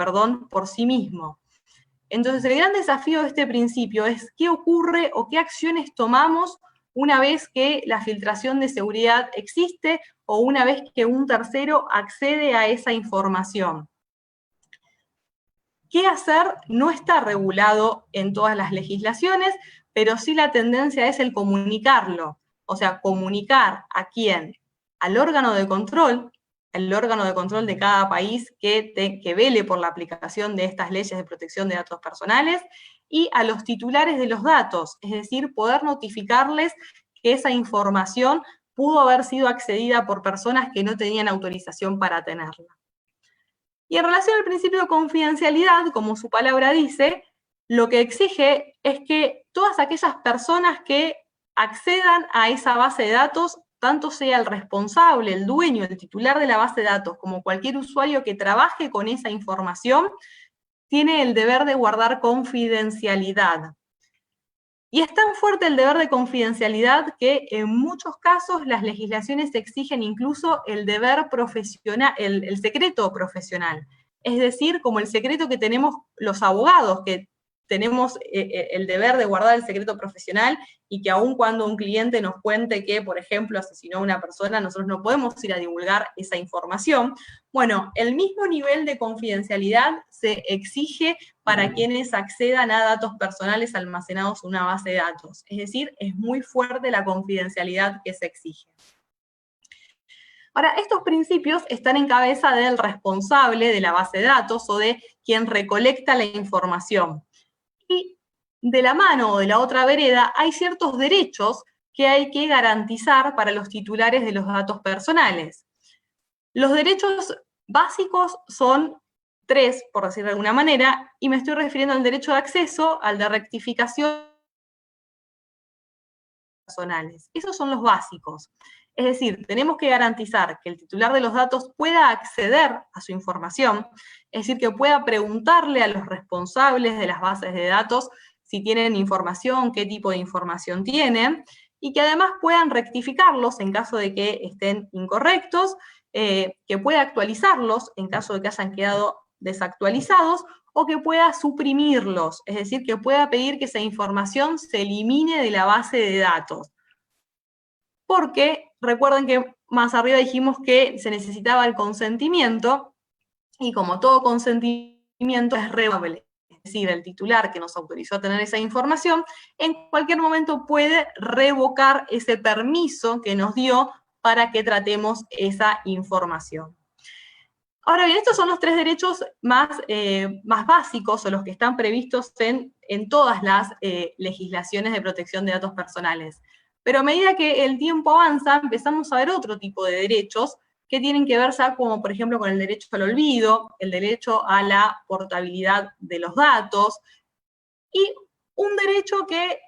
por sí mismo. Entonces, el gran desafío de este principio es qué ocurre o qué acciones tomamos una vez que la filtración de seguridad existe o una vez que un tercero accede a esa información. ¿Qué hacer? No está regulado en todas las legislaciones, pero sí la tendencia es el comunicarlo. O sea, comunicar a quién, al órgano de control, el órgano de control de cada país que vele por la aplicación de estas leyes de protección de datos personales, y a los titulares de los datos, es decir, poder notificarles que esa información pudo haber sido accedida por personas que no tenían autorización para tenerla. Y en relación al principio de confidencialidad, como su palabra dice, lo que exige es que todas aquellas personas que accedan a esa base de datos, tanto sea el responsable, el dueño, el titular de la base de datos, como cualquier usuario que trabaje con esa información, tiene el deber de guardar confidencialidad. Y es tan fuerte el deber de confidencialidad que en muchos casos las legislaciones exigen incluso el deber profesional, el secreto profesional. Es decir, como el secreto que tenemos los abogados, que tenemos el deber de guardar el secreto profesional y que aun cuando un cliente nos cuente que, por ejemplo, asesinó a una persona, nosotros no podemos ir a divulgar esa información. Bueno, el mismo nivel de confidencialidad se exige para quienes accedan a datos personales almacenados en una base de datos. Es decir, es muy fuerte la confidencialidad que se exige. Ahora, estos principios están en cabeza del responsable de la base de datos o de quien recolecta la información. Y de la mano o de la otra vereda hay ciertos derechos que hay que garantizar para los titulares de los datos personales. Los derechos básicos son 3, por decirlo de alguna manera, y me estoy refiriendo al derecho de acceso, al de rectificación personales. Esos son los básicos. Es decir, tenemos que garantizar que el titular de los datos pueda acceder a su información, es decir, que pueda preguntarle a los responsables de las bases de datos si tienen información, qué tipo de información tienen, y que además puedan rectificarlos en caso de que estén incorrectos, que pueda actualizarlos en caso de que hayan quedado desactualizados, o que pueda suprimirlos, es decir, que pueda pedir que esa información se elimine de la base de datos. Porque recuerden que más arriba dijimos que se necesitaba el consentimiento, y como todo consentimiento es revocable, es decir, el titular que nos autorizó a tener esa información, en cualquier momento puede revocar ese permiso que nos dio para que tratemos esa información. Ahora bien, estos son los tres derechos más básicos, o los que están previstos en todas las legislaciones de protección de datos personales. Pero a medida que el tiempo avanza, empezamos a ver otro tipo de derechos que tienen que ver, como por ejemplo con el derecho al olvido, el derecho a la portabilidad de los datos, y un derecho que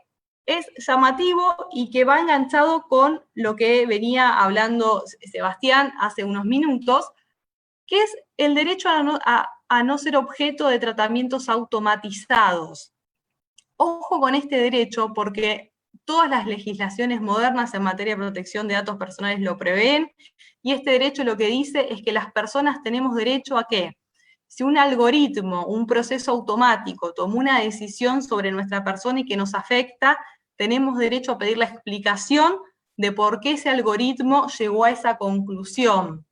es llamativo y que va enganchado con lo que venía hablando Sebastián hace unos minutos, que es el derecho a no ser objeto de tratamientos automatizados. Ojo con este derecho, porque todas las legislaciones modernas en materia de protección de datos personales lo prevén, y este derecho lo que dice es que las personas tenemos derecho a que, si un algoritmo, un proceso automático tomó una decisión sobre nuestra persona y que nos afecta, tenemos derecho a pedir la explicación de por qué ese algoritmo llegó a esa conclusión.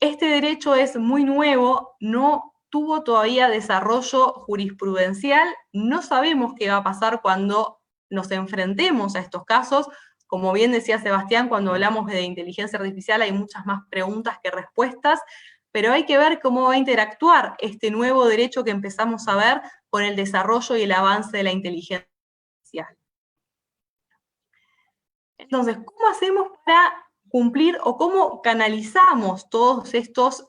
Este derecho es muy nuevo, no tuvo todavía desarrollo jurisprudencial, no sabemos qué va a pasar cuando nos enfrentemos a estos casos. Como bien decía Sebastián, cuando hablamos de inteligencia artificial hay muchas más preguntas que respuestas, pero hay que ver cómo va a interactuar este nuevo derecho que empezamos a ver con el desarrollo y el avance de la inteligencia artificial. Entonces, ¿cómo hacemos para cumplir o cómo canalizamos todos estos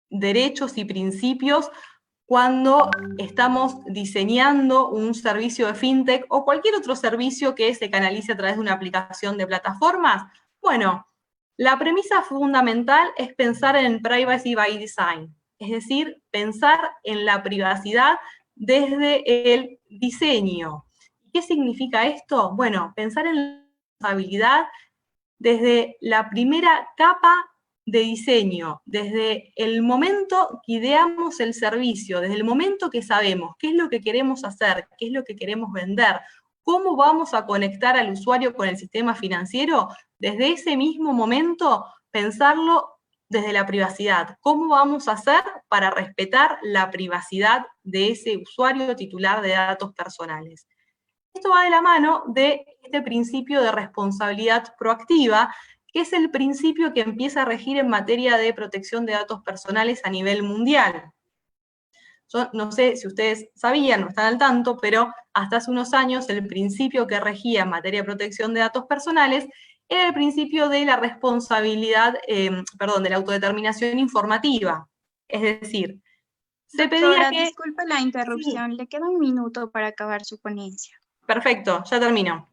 derechos y principios cuando estamos diseñando un servicio de fintech o cualquier otro servicio que se canalice a través de una aplicación de plataformas? Bueno, la premisa fundamental es pensar en privacy by design, es decir, pensar en la privacidad desde el diseño. ¿Qué significa esto? Bueno, pensar en la responsabilidad desde la primera capa de diseño, desde el momento que ideamos el servicio, desde el momento que sabemos qué es lo que queremos hacer, qué es lo que queremos vender, cómo vamos a conectar al usuario con el sistema financiero, desde ese mismo momento pensarlo desde la privacidad. ¿Cómo vamos a hacer para respetar la privacidad de ese usuario titular de datos personales? Esto va de la mano de este principio de responsabilidad proactiva, que es el principio que empieza a regir en materia de protección de datos personales a nivel mundial. Yo no sé si ustedes sabían o están al tanto, pero hasta hace unos años el principio que regía en materia de protección de datos personales era el principio de la responsabilidad, de la autodeterminación informativa. Es decir, se pedía Doctora, que... disculpe la interrupción, le queda un minuto para acabar su ponencia. Perfecto, ya termino.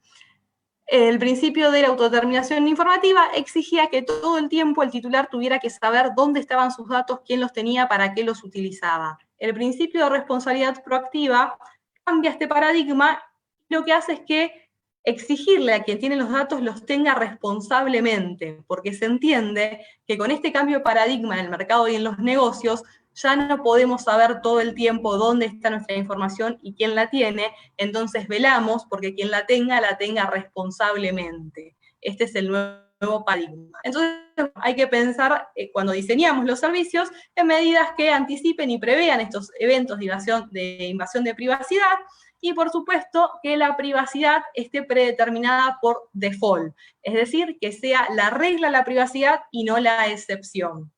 El principio de la autodeterminación informativa exigía que todo el tiempo el titular tuviera que saber dónde estaban sus datos, quién los tenía, para qué los utilizaba. El principio de responsabilidad proactiva cambia este paradigma y lo que hace es que exigirle a quien tiene los datos los tenga responsablemente, porque se entiende que con este cambio de paradigma en el mercado y en los negocios ya no podemos saber todo el tiempo dónde está nuestra información y quién la tiene, entonces velamos porque quien la tenga responsablemente. Este es el nuevo paradigma. Entonces hay que pensar, cuando diseñamos los servicios, en medidas que anticipen y prevean estos eventos de invasión de privacidad, y por supuesto que la privacidad esté predeterminada por default, es decir, que sea la regla la privacidad y no la excepción.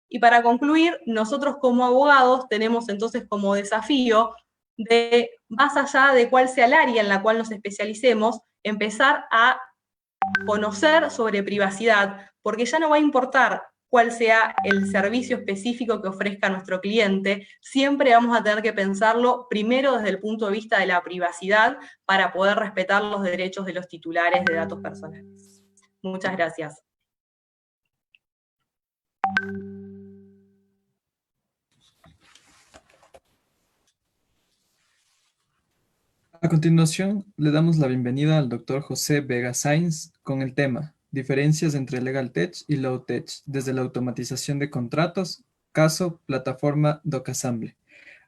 Y para concluir, nosotros como abogados tenemos entonces como desafío de, más allá de cuál sea el área en la cual nos especialicemos, empezar a conocer sobre privacidad, porque ya no va a importar cuál sea el servicio específico que ofrezca nuestro cliente, siempre vamos a tener que pensarlo primero desde el punto de vista de la privacidad para poder respetar los derechos de los titulares de datos personales. Muchas gracias. A continuación, le damos la bienvenida al Dr. José Vega Sainz con el tema Diferencias entre Legal Tech y Low Tech, desde la automatización de contratos, caso, plataforma DocAssemble.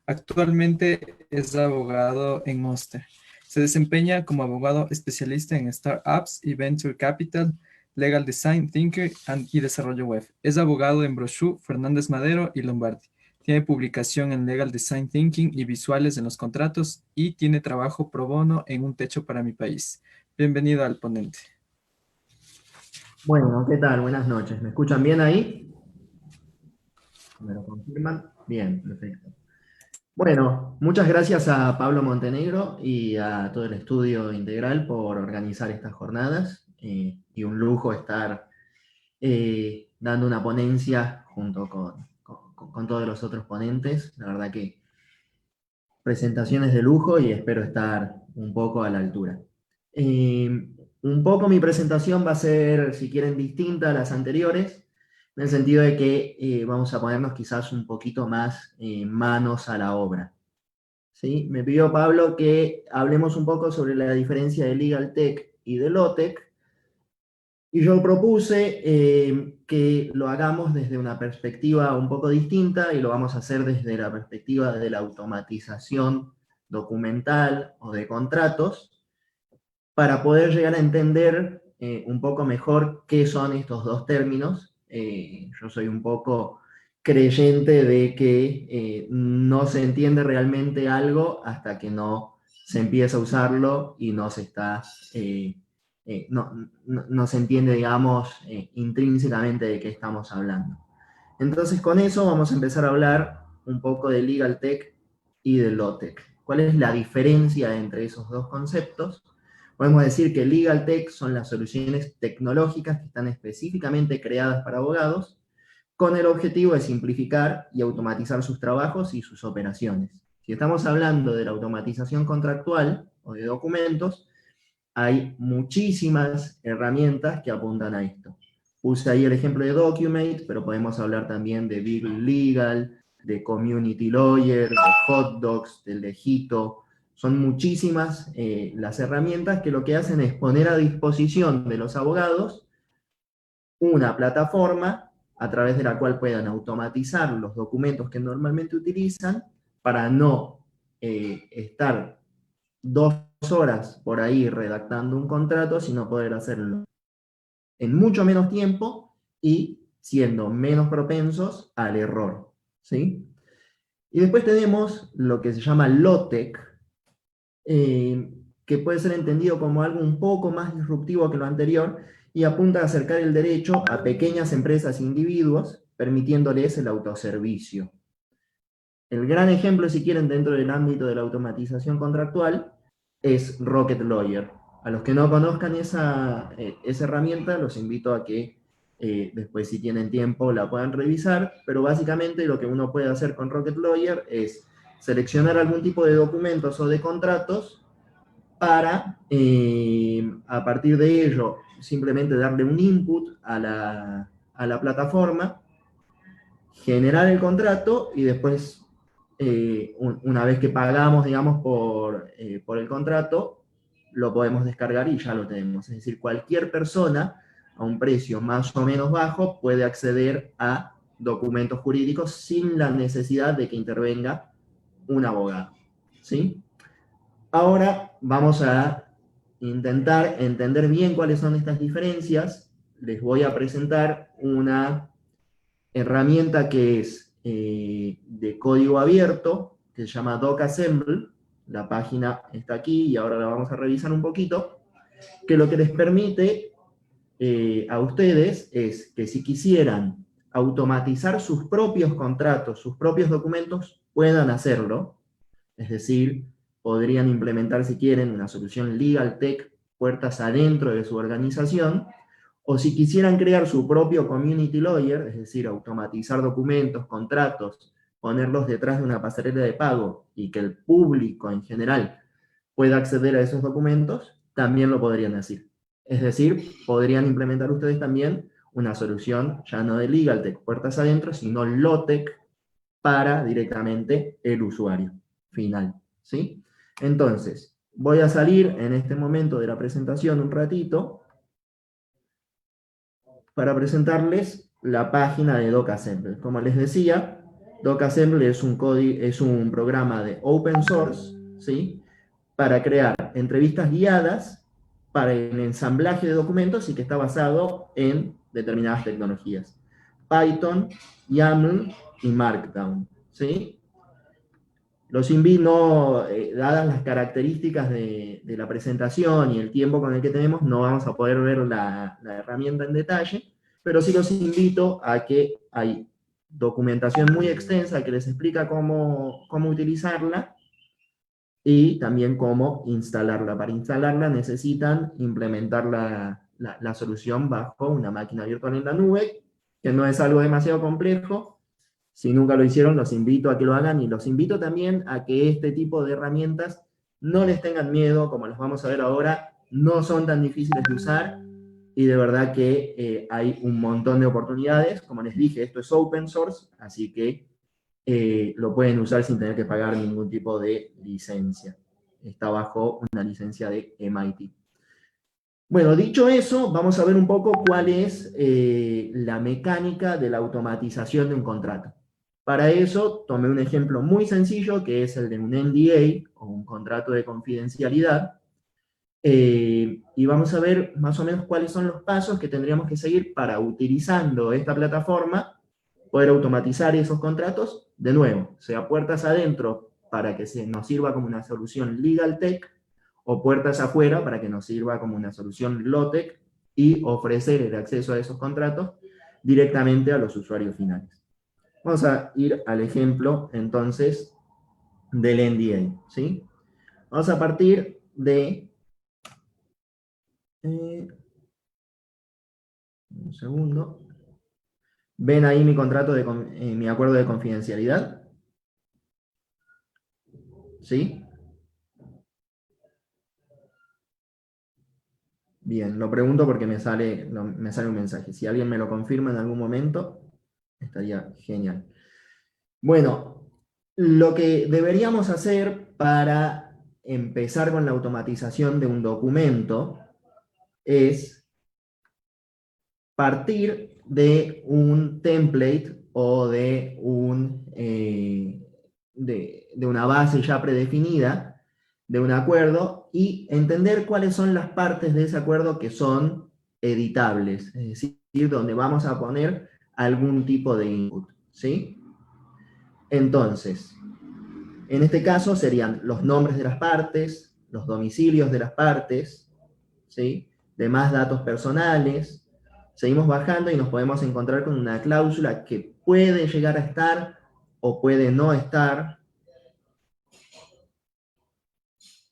Actualmente es abogado en Oster. Se desempeña como abogado especialista en startups y venture capital, Legal Design Thinker y Desarrollo Web. Es abogado en Brochu, Fernández Madero y Lombardi. Tiene publicación en Legal Design Thinking y visuales en los contratos y tiene trabajo pro bono en Un Techo para mi País. Bienvenido al ponente. Bueno, ¿qué tal? Buenas noches. ¿Me escuchan bien ahí? ¿Me lo confirman? Bien, perfecto. Bueno, muchas gracias a Pablo Montenegro y a todo el estudio integral por organizar estas jornadas. Y un lujo estar dando una ponencia junto con todos los otros ponentes. La verdad que presentaciones de lujo y espero estar un poco a la altura. Un poco mi presentación va a ser, si quieren, distinta a las anteriores, en el sentido de que vamos a ponernos quizás un poquito más manos a la obra. ¿Sí? Me pidió Pablo que hablemos un poco sobre la diferencia de Legal Tech y de Law Tech, y yo propuse que lo hagamos desde una perspectiva un poco distinta, y lo vamos a hacer desde la perspectiva de la automatización documental o de contratos, para poder llegar a entender un poco mejor qué son estos dos términos. Yo soy un poco creyente de que no se entiende realmente algo hasta que no se empieza a usarlo y no se está... no se entiende, digamos, intrínsecamente de qué estamos hablando. Entonces, con eso vamos a empezar a hablar un poco de Legal Tech y de Law Tech. ¿Cuál es la diferencia entre esos dos conceptos? Podemos decir que Legal Tech son las soluciones tecnológicas que están específicamente creadas para abogados, con el objetivo de simplificar y automatizar sus trabajos y sus operaciones. Si estamos hablando de la automatización contractual o de documentos, hay muchísimas herramientas que apuntan a esto. Puse ahí el ejemplo de Documate, pero podemos hablar también de Big Legal, de Community Lawyer, de Hot Docs, del Legito. Son muchísimas las herramientas que lo que hacen es poner a disposición de los abogados una plataforma a través de la cual puedan automatizar los documentos que normalmente utilizan, para no estar 2 horas por ahí redactando un contrato, sino poder hacerlo en mucho menos tiempo y siendo menos propensos al error, ¿sí? Y después tenemos lo que se llama Law Tech, que puede ser entendido como algo un poco más disruptivo que lo anterior, y apunta a acercar el derecho a pequeñas empresas e individuos, permitiéndoles el autoservicio. El gran ejemplo, si quieren, dentro del ámbito de la automatización contractual, es Rocket Lawyer. A los que no conozcan esa herramienta, los invito a que después, si tienen tiempo, la puedan revisar, pero básicamente lo que uno puede hacer con Rocket Lawyer es seleccionar algún tipo de documentos o de contratos para, a partir de ello, simplemente darle un input a la plataforma, generar el contrato y después, una vez que pagamos, digamos, por el contrato, lo podemos descargar y ya lo tenemos. Es decir, cualquier persona a un precio más o menos bajo puede acceder a documentos jurídicos sin la necesidad de que intervenga un abogado, ¿sí? Ahora vamos a intentar entender bien cuáles son estas diferencias. Les voy a presentar una herramienta que es de código abierto, que se llama DocAssemble. La página está aquí y ahora la vamos a revisar un poquito, que lo que les permite a ustedes es que si quisieran automatizar sus propios contratos, sus propios documentos, puedan hacerlo. Es decir, podrían implementar, si quieren, una solución Legal Tech puertas adentro de su organización, o si quisieran crear su propio Community Lawyer, es decir, automatizar documentos, contratos, ponerlos detrás de una pasarela de pago y que el público en general pueda acceder a esos documentos, también lo podrían hacer. Es decir, podrían implementar ustedes también una solución ya no de Legal Tech puertas adentro, sino Law Tech para directamente el usuario final, ¿sí? Entonces, voy a salir en este momento de la presentación un ratito para presentarles la página de DocAssemble. Como les decía, DocAssemble es un programa de open source, ¿sí?, para crear entrevistas guiadas para el ensamblaje de documentos y que está basado en determinadas tecnologías. Python, YAML y Markdown, ¿sí? Los invito, dadas las características de la presentación y el tiempo con el que tenemos, no vamos a poder ver la herramienta en detalle, pero sí los invito a que hay documentación muy extensa que les explica cómo utilizarla y también cómo instalarla. Para instalarla necesitan implementar la solución bajo una máquina virtual en la nube, que no es algo demasiado complejo. Si nunca lo hicieron, los invito a que lo hagan y los invito también a que este tipo de herramientas no les tengan miedo, como las vamos a ver ahora, no son tan difíciles de usar y de verdad que hay un montón de oportunidades. Como les dije, esto es open source, así que lo pueden usar sin tener que pagar ningún tipo de licencia. Está bajo una licencia de MIT. Bueno, dicho eso, vamos a ver un poco cuál es la mecánica de la automatización de un contrato. Para eso, tomé un ejemplo muy sencillo, que es el de un NDA, o un contrato de confidencialidad, y vamos a ver más o menos cuáles son los pasos que tendríamos que seguir para, utilizando esta plataforma, poder automatizar esos contratos, de nuevo, sea puertas adentro para que nos sirva como una solución legal tech, o puertas afuera para que nos sirva como una solución low-tech y ofrecer el acceso a esos contratos directamente a los usuarios finales. Vamos a ir al ejemplo, entonces, del NDA, ¿sí? Vamos a partir de... un segundo. ¿Ven ahí mi contrato, mi acuerdo de confidencialidad? ¿Sí? Bien, lo pregunto porque me sale un mensaje. Si alguien me lo confirma en algún momento, estaría genial. Bueno, lo que deberíamos hacer para empezar con la automatización de un documento es partir de un template o de una base ya predefinida de un acuerdo y entender cuáles son las partes de ese acuerdo que son editables, es decir, donde vamos a poner algún tipo de input, ¿sí? Entonces, en este caso serían los nombres de las partes, los domicilios de las partes, ¿sí? Demás datos personales. Seguimos bajando y nos podemos encontrar con una cláusula que puede llegar a estar o puede no estar,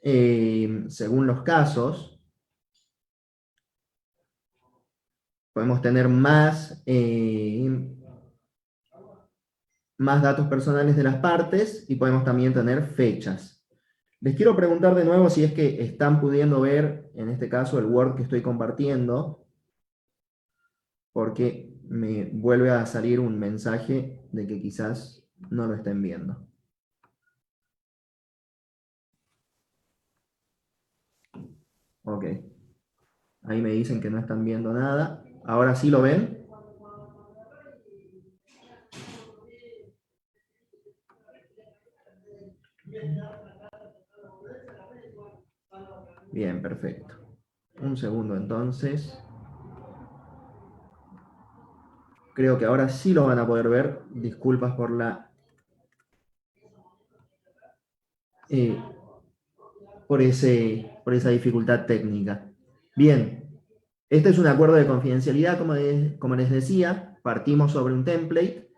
según los casos. Podemos tener más datos personales de las partes y podemos también tener fechas. Les quiero preguntar de nuevo si es que están pudiendo ver, en este caso, el Word que estoy compartiendo, porque me vuelve a salir un mensaje de que quizás no lo estén viendo. Ok. Ahí me dicen que no están viendo nada. ¿Ahora sí lo ven? Bien, perfecto. Un segundo entonces. Creo que ahora sí lo van a poder ver. Disculpas por por esa dificultad técnica. Bien, este es un acuerdo de confidencialidad, como les decía. Partimos sobre un template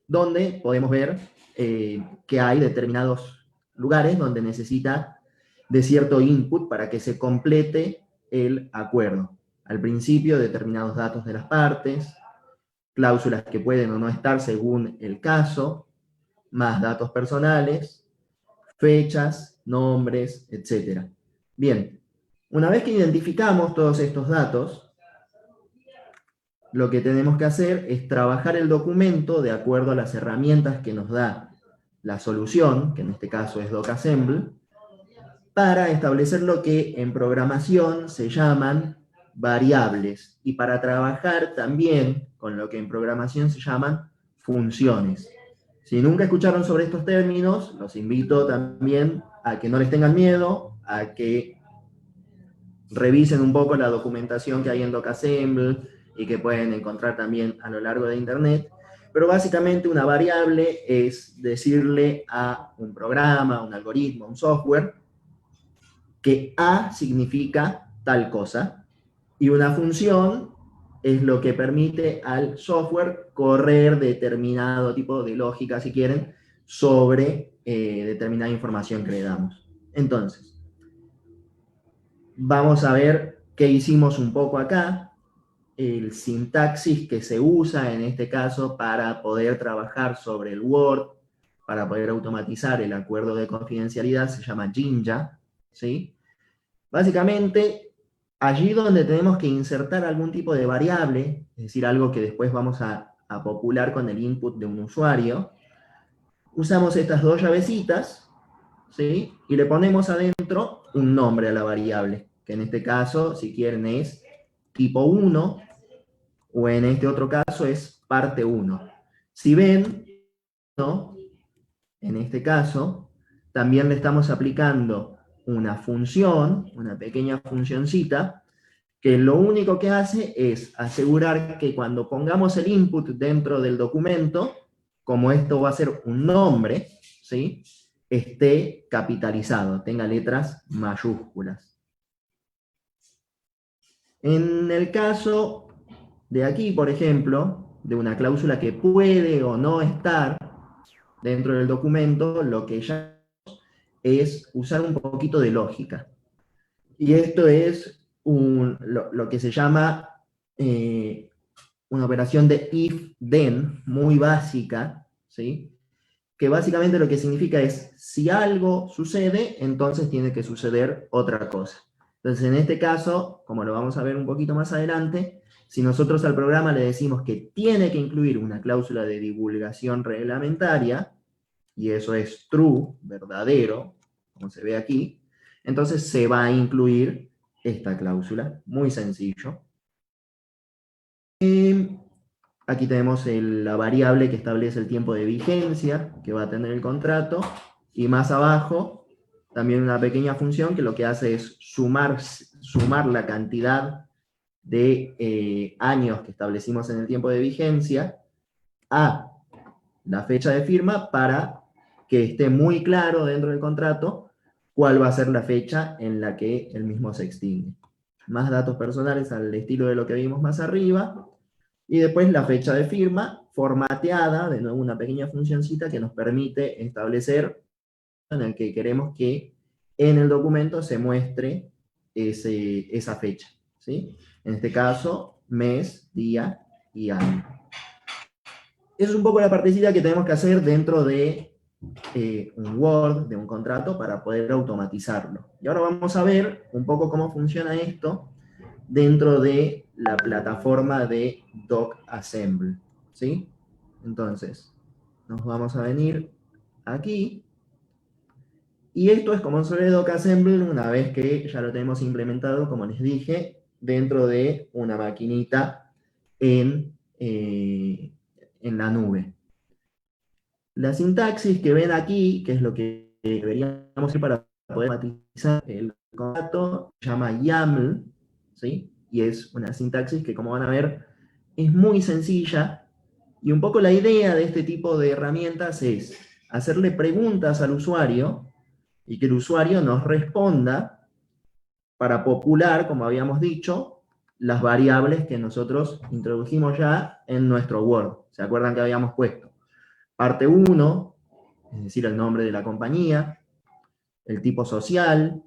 donde podemos ver que hay determinados lugares donde necesita de cierto input para que se complete el acuerdo. Al principio, determinados datos de las partes, cláusulas que pueden o no estar según el caso, más datos personales, fechas, nombres, etc. Bien, una vez que identificamos todos estos datos, lo que tenemos que hacer es trabajar el documento de acuerdo a las herramientas que nos da la solución, que en este caso es DocAssemble, para establecer lo que en programación se llaman variables, y para trabajar también con lo que en programación se llaman funciones. Si nunca escucharon sobre estos términos, los invito también a que no les tengan miedo, a que revisen un poco la documentación que hay en DocAssemble y que pueden encontrar también a lo largo de Internet. Pero básicamente una variable es decirle a un programa, un algoritmo, un software, que A significa tal cosa, y una función es lo que permite al software correr determinado tipo de lógica, si quieren, sobre determinada información que le damos. Entonces, vamos a ver qué hicimos un poco acá. El sintaxis que se usa en este caso para poder trabajar sobre el Word, para poder automatizar el acuerdo de confidencialidad, se llama Jinja, ¿sí? Básicamente, allí donde tenemos que insertar algún tipo de variable, es decir, algo que después vamos a popular con el input de un usuario, usamos estas dos llavecitas, ¿sí? Y le ponemos adentro un nombre a la variable, que en este caso, si quieren, es tipo 1, o en este otro caso es parte 1. Si ven, ¿no? En este caso, también le estamos aplicando una función, una pequeña funcioncita, que lo único que hace es asegurar que cuando pongamos el input dentro del documento, como esto va a ser un nombre, ¿sí? Esté capitalizado, tenga letras mayúsculas. En el caso de aquí, por ejemplo, de una cláusula que puede o no estar dentro del documento, lo que ya es usar un poquito de lógica. Y esto es lo que se llama una operación de if-then, muy básica, ¿sí? Que básicamente lo que significa es, si algo sucede, entonces tiene que suceder otra cosa. Entonces, en este caso, como lo vamos a ver un poquito más adelante, si nosotros al programa le decimos que tiene que incluir una cláusula de divulgación reglamentaria, y eso es true, verdadero, como se ve aquí, entonces se va a incluir esta cláusula, muy sencillo. Aquí tenemos la variable que establece el tiempo de vigencia que va a tener el contrato, y más abajo también una pequeña función que lo que hace es sumar la cantidad de años que establecimos en el tiempo de vigencia a la fecha de firma para que esté muy claro dentro del contrato cuál va a ser la fecha en la que el mismo se extingue. Más datos personales al estilo de lo que vimos más arriba, y después la fecha de firma formateada, de nuevo una pequeña funcioncita que nos permite establecer en el que queremos que en el documento se muestre esa fecha, ¿sí? En este caso, mes, día y año. Esa es un poco la partecita que tenemos que hacer dentro de un Word, de un contrato, para poder automatizarlo. Y ahora vamos a ver un poco cómo funciona esto dentro de la plataforma de DocAssemble, ¿sí? Entonces, nos vamos a venir aquí, y esto es como suele DocAssemble una vez que ya lo tenemos implementado, como les dije, dentro de una maquinita en la nube. La sintaxis que ven aquí, que es lo que deberíamos hacer para poder matizar el contrato, se llama YAML, ¿sí? Y es una sintaxis que, como van a ver, es muy sencilla, y un poco la idea de este tipo de herramientas es hacerle preguntas al usuario, y que el usuario nos responda para popular, como habíamos dicho, las variables que nosotros introdujimos ya en nuestro Word. ¿Se acuerdan que habíamos puesto? Parte 1, es decir, el nombre de la compañía, el tipo social,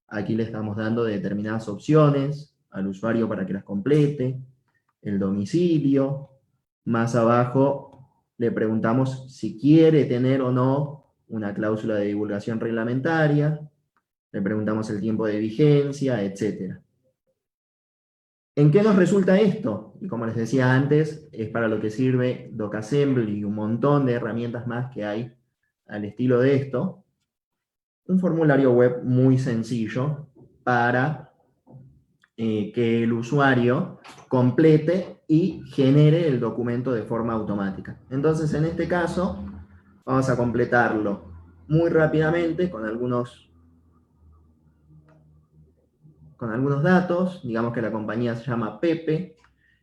aquí le estamos dando determinadas opciones al usuario para que las complete, el domicilio, más abajo le preguntamos si quiere tener o no una cláusula de divulgación reglamentaria, le preguntamos el tiempo de vigencia, etc. ¿En qué nos resulta esto? Y como les decía antes, es para lo que sirve DocAssemble y un montón de herramientas más que hay al estilo de esto. Un formulario web muy sencillo para que el usuario complete y genere el documento de forma automática. Entonces, en este caso, vamos a completarlo muy rápidamente con algunos con algunos datos. Digamos que la compañía se llama Pepe,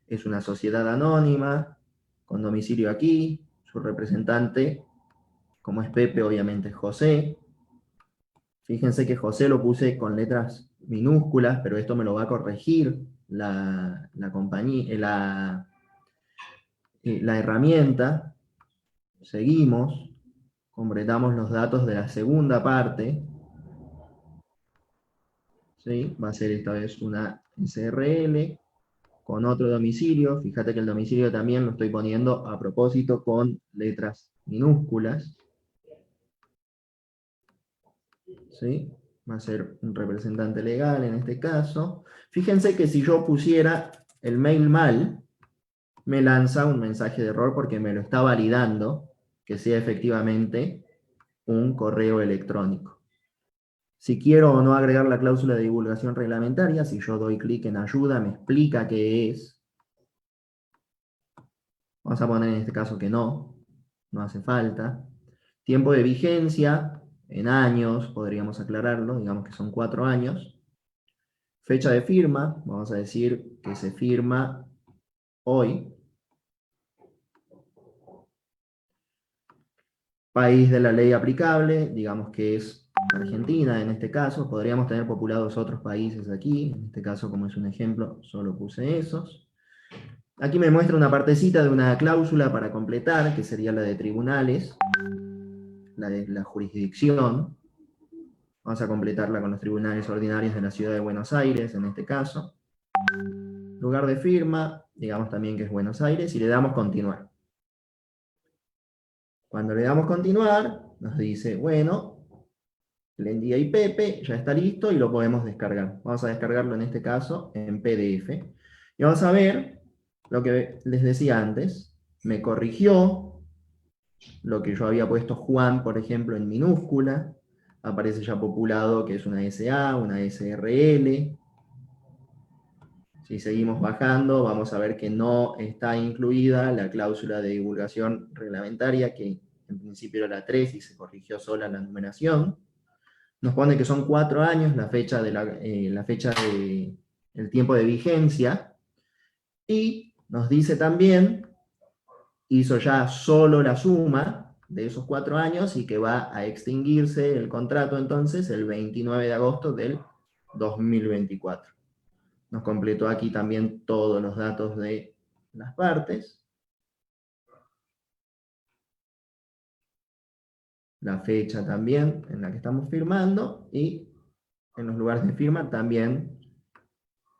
es una sociedad anónima, con domicilio aquí, su representante, como es Pepe, obviamente es José. Fíjense que José lo puse con letras minúsculas, pero esto me lo va a corregir la compañía, la herramienta. Seguimos, completamos los datos de la segunda parte. ¿Sí? Va a ser esta vez una SRL con otro domicilio. Fíjate que el domicilio también lo estoy poniendo a propósito con letras minúsculas. ¿Sí? Va a ser un representante legal en este caso. Fíjense que si yo pusiera el mail mal, me lanza un mensaje de error porque me lo está validando que sea efectivamente un correo electrónico. Si quiero o no agregar la cláusula de divulgación reglamentaria, si yo doy clic en ayuda, me explica qué es. Vamos a poner en este caso que no hace falta. Tiempo de vigencia, en años, podríamos aclararlo, digamos que son 4 años. Fecha de firma, vamos a decir que se firma hoy. País de la ley aplicable, digamos que es Argentina en este caso. Podríamos tener populados otros países aquí. En este caso, como es un ejemplo, solo puse esos. Aquí me muestra una partecita de una cláusula para completar, que sería la de tribunales, la de la jurisdicción. Vamos a completarla con los tribunales ordinarios de la ciudad de Buenos Aires, en este caso. Lugar de firma, digamos también que es Buenos Aires, y le damos continuar. Cuando le damos continuar, nos dice, bueno, el NDA Pepe ya está listo y lo podemos descargar. Vamos a descargarlo en este caso en PDF. Y vamos a ver lo que les decía antes. Me corrigió lo que yo había puesto Juan, por ejemplo, en minúscula. Aparece ya populado que es una SA, una SRL. Si seguimos bajando, vamos a ver que no está incluida la cláusula de divulgación reglamentaria, que en principio era la 3 y se corrigió sola la numeración. Nos pone que son 4 años la fecha de el tiempo de vigencia. Y nos dice también, hizo ya solo la suma de esos 4 años y que va a extinguirse el contrato entonces el 29 de agosto del 2024. Nos completó aquí también todos los datos de las partes. La fecha también en la que estamos firmando y en los lugares de firma también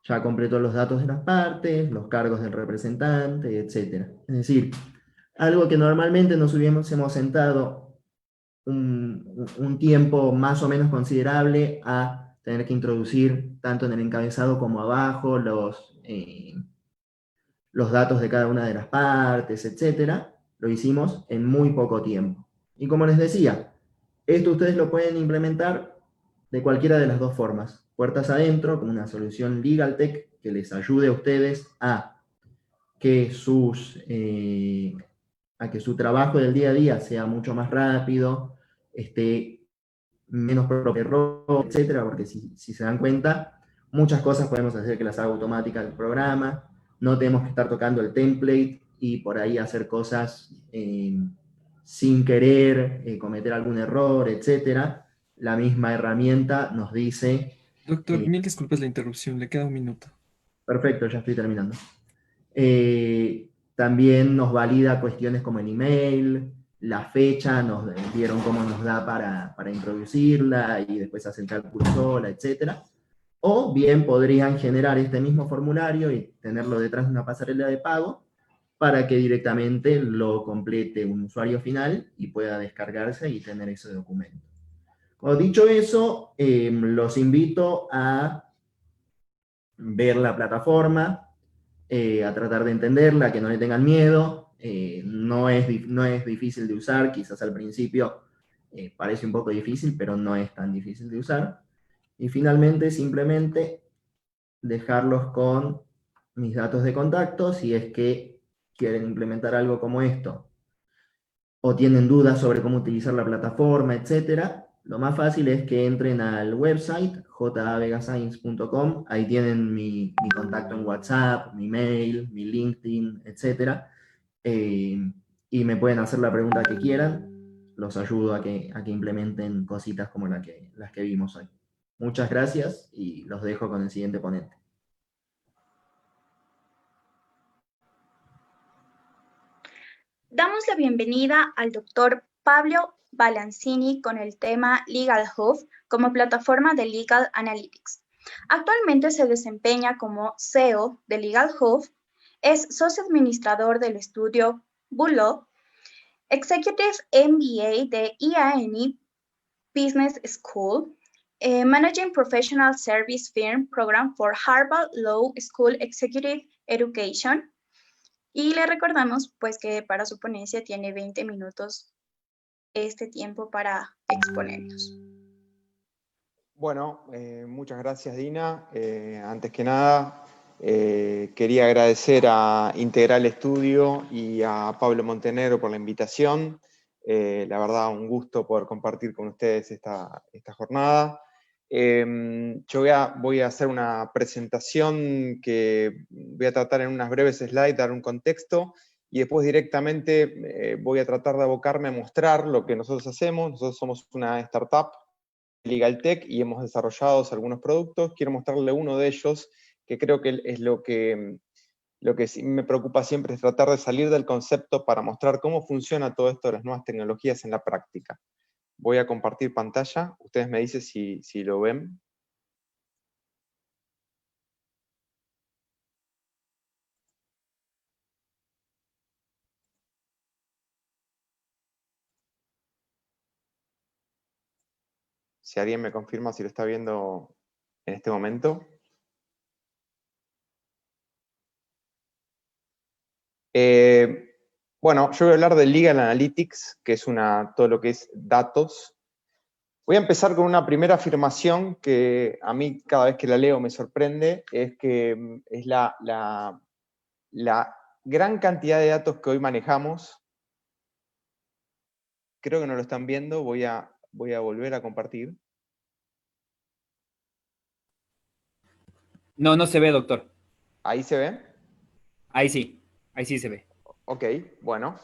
ya completó los datos de las partes, los cargos del representante, etc. Es decir, algo que normalmente nos hubiésemos sentado un tiempo más o menos considerable a tener que introducir tanto en el encabezado como abajo los datos de cada una de las partes, etc. Lo hicimos en muy poco tiempo. Y como les decía, esto ustedes lo pueden implementar de cualquiera de las dos formas. Puertas adentro, como una solución LegalTech que les ayude a ustedes a que su trabajo del día a día sea mucho más rápido, esté menos propio error, etcétera, porque si se dan cuenta, muchas cosas podemos hacer que las haga automática el programa, no tenemos que estar tocando el template y por ahí hacer cosas sin querer, cometer algún error, etcétera. La misma herramienta nos dice... Doctor, mil disculpas la interrupción, le queda un minuto. Perfecto, ya estoy terminando. También nos valida cuestiones como el email, la fecha, nos dieron cómo nos da para introducirla y después hacer el cálculo sola, etc. O bien podrían generar este mismo formulario y tenerlo detrás de una pasarela de pago para que directamente lo complete un usuario final y pueda descargarse y tener ese documento. Bueno, dicho eso, los invito a ver la plataforma, a tratar de entenderla, que no le tengan miedo. No es difícil de usar, quizás al principio parece un poco difícil, pero no es tan difícil de usar. Y finalmente, simplemente dejarlos con mis datos de contacto, si es que quieren implementar algo como esto, o tienen dudas sobre cómo utilizar la plataforma, etc. Lo más fácil es que entren al website javegascience.com, ahí tienen mi contacto en WhatsApp, mi mail, mi LinkedIn, etc. Y me pueden hacer la pregunta que quieran, los ayudo a que implementen cositas como las que vimos hoy. Muchas gracias y los dejo con el siguiente ponente. Damos la bienvenida al doctor Pablo Balancini con el tema Legal Hub como plataforma de Legal Analytics. Actualmente se desempeña como CEO de Legal Hub, es socio administrador del estudio Bullock, Executive MBA de EANI Business School, Managing Professional Service Firm Program for Harvard Law School Executive Education. Y le recordamos pues que para su ponencia tiene 20 minutos este tiempo para exponernos. Bueno, muchas gracias Dina. Antes que nada, quería agradecer a Integral Estudio y a Pablo Montenegro por la invitación. La verdad, un gusto poder compartir con ustedes esta jornada. Yo voy a hacer una presentación que voy a tratar en unas breves slides, dar un contexto, y después directamente voy a tratar de abocarme a mostrar lo que nosotros hacemos. Nosotros somos una startup, LegalTech, y hemos desarrollado algunos productos. Quiero mostrarle uno de ellos, que creo que es lo que sí me preocupa siempre, es tratar de salir del concepto para mostrar cómo funciona todo esto de las nuevas tecnologías en la práctica. Voy a compartir pantalla, ustedes me dicen si lo ven. Si alguien me confirma si lo está viendo en este momento. Bueno, yo voy a hablar de Legal Analytics, que es todo lo que es datos. Voy a empezar con una primera afirmación que a mí cada vez que la leo me sorprende, es que es la gran cantidad de datos que hoy manejamos. Creo que no lo están viendo, voy a volver a compartir. No, no se ve, doctor. ¿Ahí se ve? Ahí sí se ve. Ok, bueno.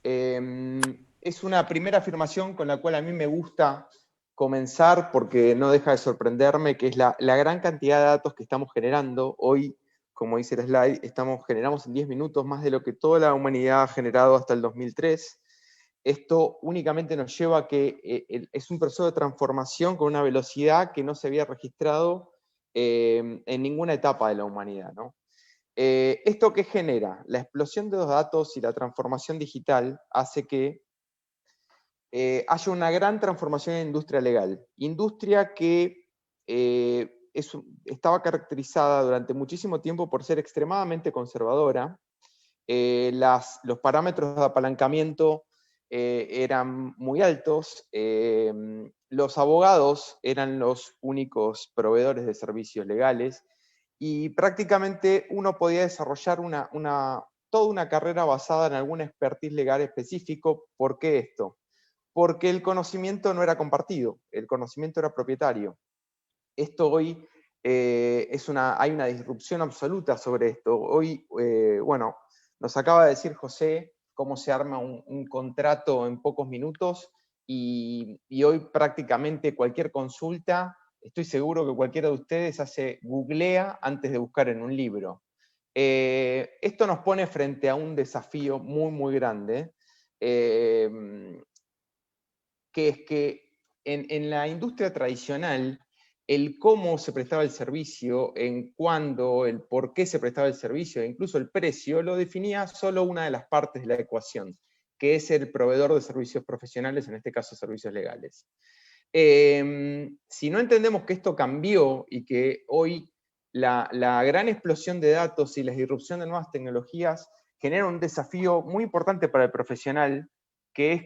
Es una primera afirmación con la cual a mí me gusta comenzar porque no deja de sorprenderme, que es la gran cantidad de datos que estamos generando. Hoy, como dice el slide, generamos en 10 minutos más de lo que toda la humanidad ha generado hasta el 2003. Esto únicamente nos lleva a que es un proceso de transformación con una velocidad que no se había registrado en ninguna etapa de la humanidad, ¿no? ¿Esto qué genera? La explosión de los datos y la transformación digital hace que haya una gran transformación en la industria legal. Industria que estaba caracterizada durante muchísimo tiempo por ser extremadamente conservadora. Los parámetros de apalancamiento eran muy altos. Los abogados eran los únicos proveedores de servicios legales. Y prácticamente uno podía desarrollar toda una carrera basada en algún expertise legal específico. ¿Por qué esto? Porque el conocimiento no era compartido, el conocimiento era propietario. Esto hoy hay una disrupción absoluta sobre esto. Hoy, bueno, nos acaba de decir José cómo se arma un contrato en pocos minutos, y hoy prácticamente cualquier consulta, estoy seguro que cualquiera de ustedes googlea antes de buscar en un libro. Esto nos pone frente a un desafío muy, muy grande, que es que en la industria tradicional, el cómo se prestaba el servicio, en cuándo, el por qué se prestaba el servicio, e incluso el precio, lo definía solo una de las partes de la ecuación, que es el proveedor de servicios profesionales, en este caso servicios legales. Si no entendemos que esto cambió y que hoy la gran explosión de datos y la disrupción de nuevas tecnologías genera un desafío muy importante para el profesional, que es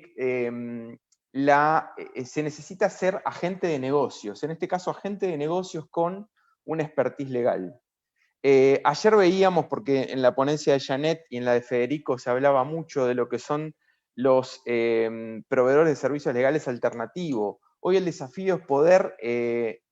se necesita ser agente de negocios, en este caso agente de negocios con un expertise legal. Ayer veíamos, porque en la ponencia de Janet y en la de Federico se hablaba mucho de lo que son los proveedores de servicios legales alternativos, Hoy el desafío es poder,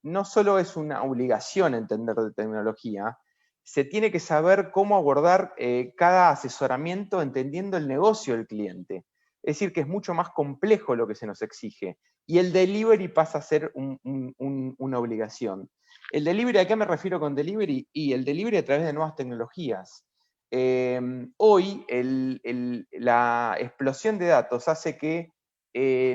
no solo es una obligación entender de tecnología, se tiene que saber cómo abordar cada asesoramiento entendiendo el negocio del cliente. Es decir, que es mucho más complejo lo que se nos exige. Y el delivery pasa a ser una obligación. ¿El delivery a qué me refiero con delivery? Y el delivery a través de nuevas tecnologías. Hoy la explosión de datos hace que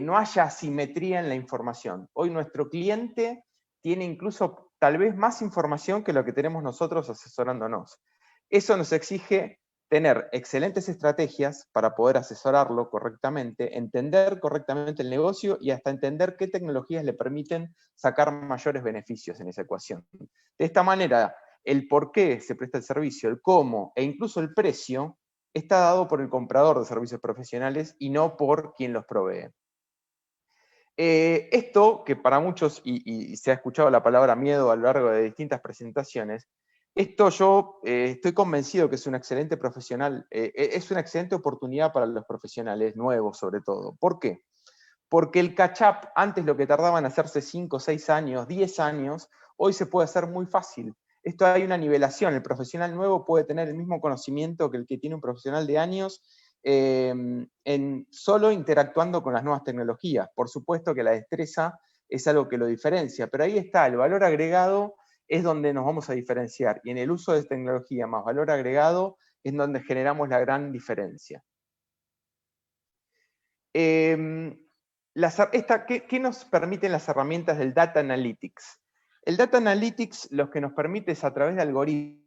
no haya asimetría en la información. Hoy nuestro cliente tiene incluso tal vez más información que lo que tenemos nosotros asesorándonos. Eso nos exige tener excelentes estrategias para poder asesorarlo correctamente, entender correctamente el negocio y hasta entender qué tecnologías le permiten sacar mayores beneficios en esa ecuación. De esta manera, el por qué se presta el servicio, el cómo e incluso el precio está dado por el comprador de servicios profesionales y no por quien los provee. Esto, que para muchos, y se ha escuchado la palabra miedo a lo largo de distintas presentaciones, esto yo estoy convencido que es un excelente profesional, es una excelente oportunidad para los profesionales nuevos sobre todo. ¿Por qué? Porque el catch-up, antes lo que tardaba en hacerse 5, 6 años, 10 años, hoy se puede hacer muy fácil. Esto hay una nivelación, el profesional nuevo puede tener el mismo conocimiento que el que tiene un profesional de años, solo interactuando con las nuevas tecnologías. Por supuesto que la destreza es algo que lo diferencia, pero ahí está, el valor agregado es donde nos vamos a diferenciar, y en el uso de tecnología más valor agregado es donde generamos la gran diferencia. ¿Qué nos permiten las herramientas del Data Analytics? El Data Analytics lo que nos permite es a través de algoritmos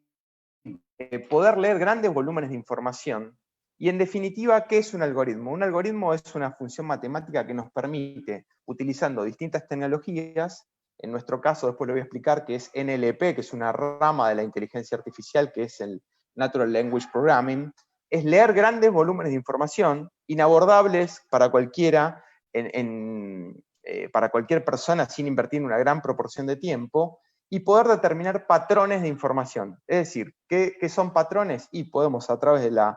poder leer grandes volúmenes de información. Y en definitiva, ¿qué es un algoritmo? Un algoritmo es una función matemática que nos permite, utilizando distintas tecnologías, en nuestro caso después lo voy a explicar, que es NLP, que es una rama de la inteligencia artificial, que es el Natural Language Programming, es leer grandes volúmenes de información, inabordables para cualquiera, para cualquier persona sin invertir una gran proporción de tiempo, y poder determinar patrones de información. Es decir, ¿qué son patrones? Y podemos a través de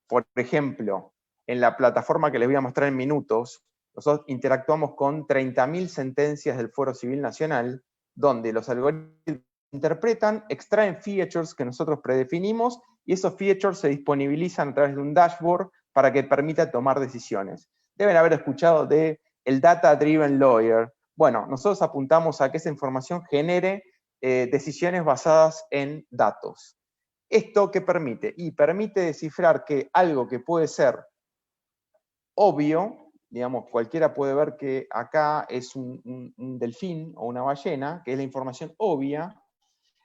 por ejemplo, en la plataforma que les voy a mostrar en minutos, nosotros interactuamos con 30.000 sentencias del Fuero Civil Nacional, donde los algoritmos interpretan, extraen features que nosotros predefinimos, y esos features se disponibilizan a través de un dashboard para que permita tomar decisiones. Deben haber escuchado de el Data Driven Lawyer. Bueno, nosotros apuntamos a que esa información genere decisiones basadas en datos. ¿Esto qué permite? Y permite descifrar que algo que puede ser obvio, digamos, cualquiera puede ver que acá es un delfín o una ballena, que es la información obvia,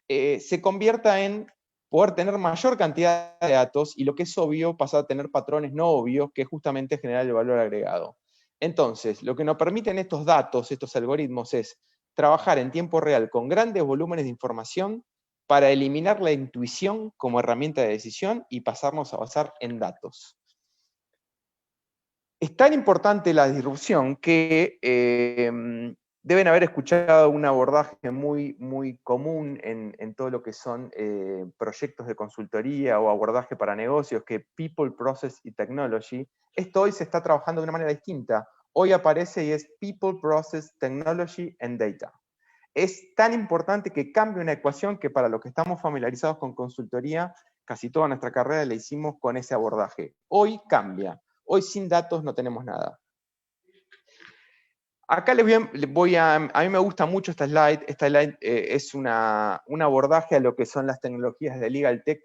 se convierta en poder tener mayor cantidad de datos, y lo que es obvio pasa a tener patrones no obvios, que justamente generan el valor agregado. Entonces, lo que nos permiten estos datos, estos algoritmos, es trabajar en tiempo real con grandes volúmenes de información para eliminar la intuición como herramienta de decisión y pasarnos a basar en datos. Es tan importante la disrupción que deben haber escuchado un abordaje muy, muy común en todo lo que son proyectos de consultoría o abordaje para negocios, que People, Process y Technology. Esto hoy se está trabajando de una manera distinta. Hoy aparece y es People, Process, Technology and Data. Es tan importante que cambie una ecuación que para los que estamos familiarizados con consultoría, casi toda nuestra carrera la hicimos con ese abordaje. Hoy cambia. Hoy sin datos no tenemos nada. Acá a mí me gusta mucho esta slide. Esta slide es un abordaje a lo que son las tecnologías de Legal Tech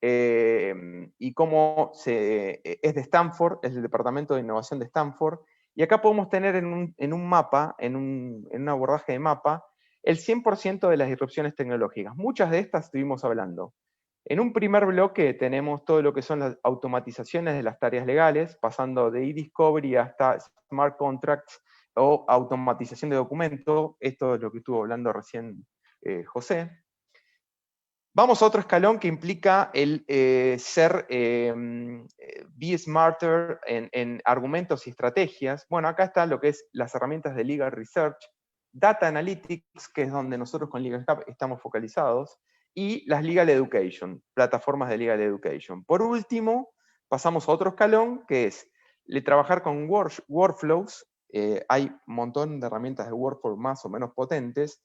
y cómo es de Stanford, es del Departamento de Innovación de Stanford. Y acá podemos tener en un mapa, en un abordaje de mapa, el 100% de las disrupciones tecnológicas. Muchas de estas estuvimos hablando. En un primer bloque tenemos todo lo que son las automatizaciones de las tareas legales, pasando de e-discovery hasta smart contracts o automatización de documentos. Esto es lo que estuvo hablando recién José. Vamos a otro escalón que implica el be smarter en argumentos y estrategias. Bueno, acá está lo que es las herramientas de Legal Research, Data Analytics, que es donde nosotros con Legal Hub estamos focalizados, y las Legal Education, plataformas de Legal Education. Por último, pasamos a otro escalón, que es trabajar con workflows, hay un montón de herramientas de workflow más o menos potentes.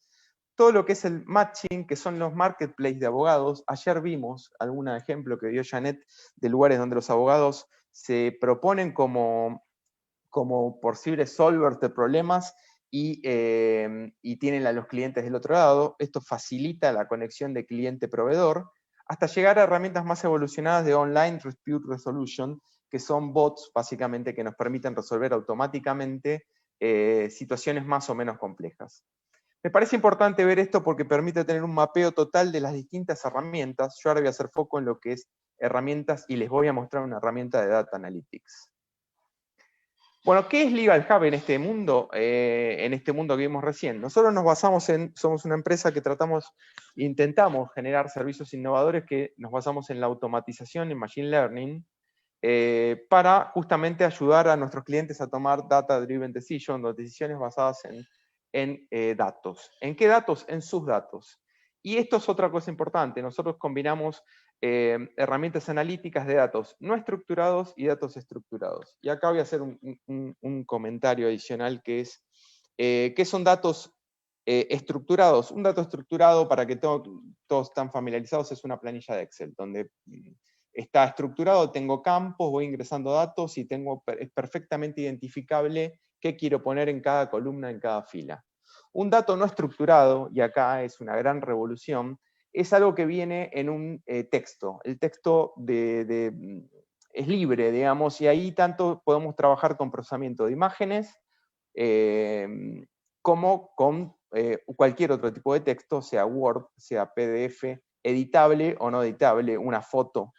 Todo lo que es el matching, que son los marketplaces de abogados. Ayer vimos algún ejemplo que dio Janet de lugares donde los abogados se proponen como posibles solvers de problemas y tienen a los clientes del otro lado. Esto facilita la conexión de cliente-proveedor, hasta llegar a herramientas más evolucionadas de Online Dispute Resolution, que son bots básicamente que nos permiten resolver automáticamente situaciones más o menos complejas. Me parece importante ver esto porque permite tener un mapeo total de las distintas herramientas. Yo ahora voy a hacer foco en lo que es herramientas y les voy a mostrar una herramienta de Data Analytics. Bueno, ¿qué es Legal Hub en este mundo? En este mundo que vimos recién. Nosotros nos basamos somos una empresa que intentamos generar servicios innovadores que nos basamos en la automatización y Machine Learning para justamente ayudar a nuestros clientes a tomar data-driven decisions, decisiones basadas en datos. ¿En qué datos? En sus datos. Y esto es otra cosa importante. Nosotros combinamos herramientas analíticas de datos no estructurados y datos estructurados. Y acá voy a hacer un comentario adicional que es, ¿qué son datos estructurados? Un dato estructurado, para que todos están familiarizados, es una planilla de Excel, donde está estructurado, tengo campos, voy ingresando datos y es perfectamente identificable qué quiero poner en cada columna, en cada fila. Un dato no estructurado, y acá es una gran revolución, es algo que viene en un texto. El texto es libre, digamos, y ahí tanto podemos trabajar con procesamiento de imágenes como con cualquier otro tipo de texto, sea Word, sea PDF, editable o no editable, una foto.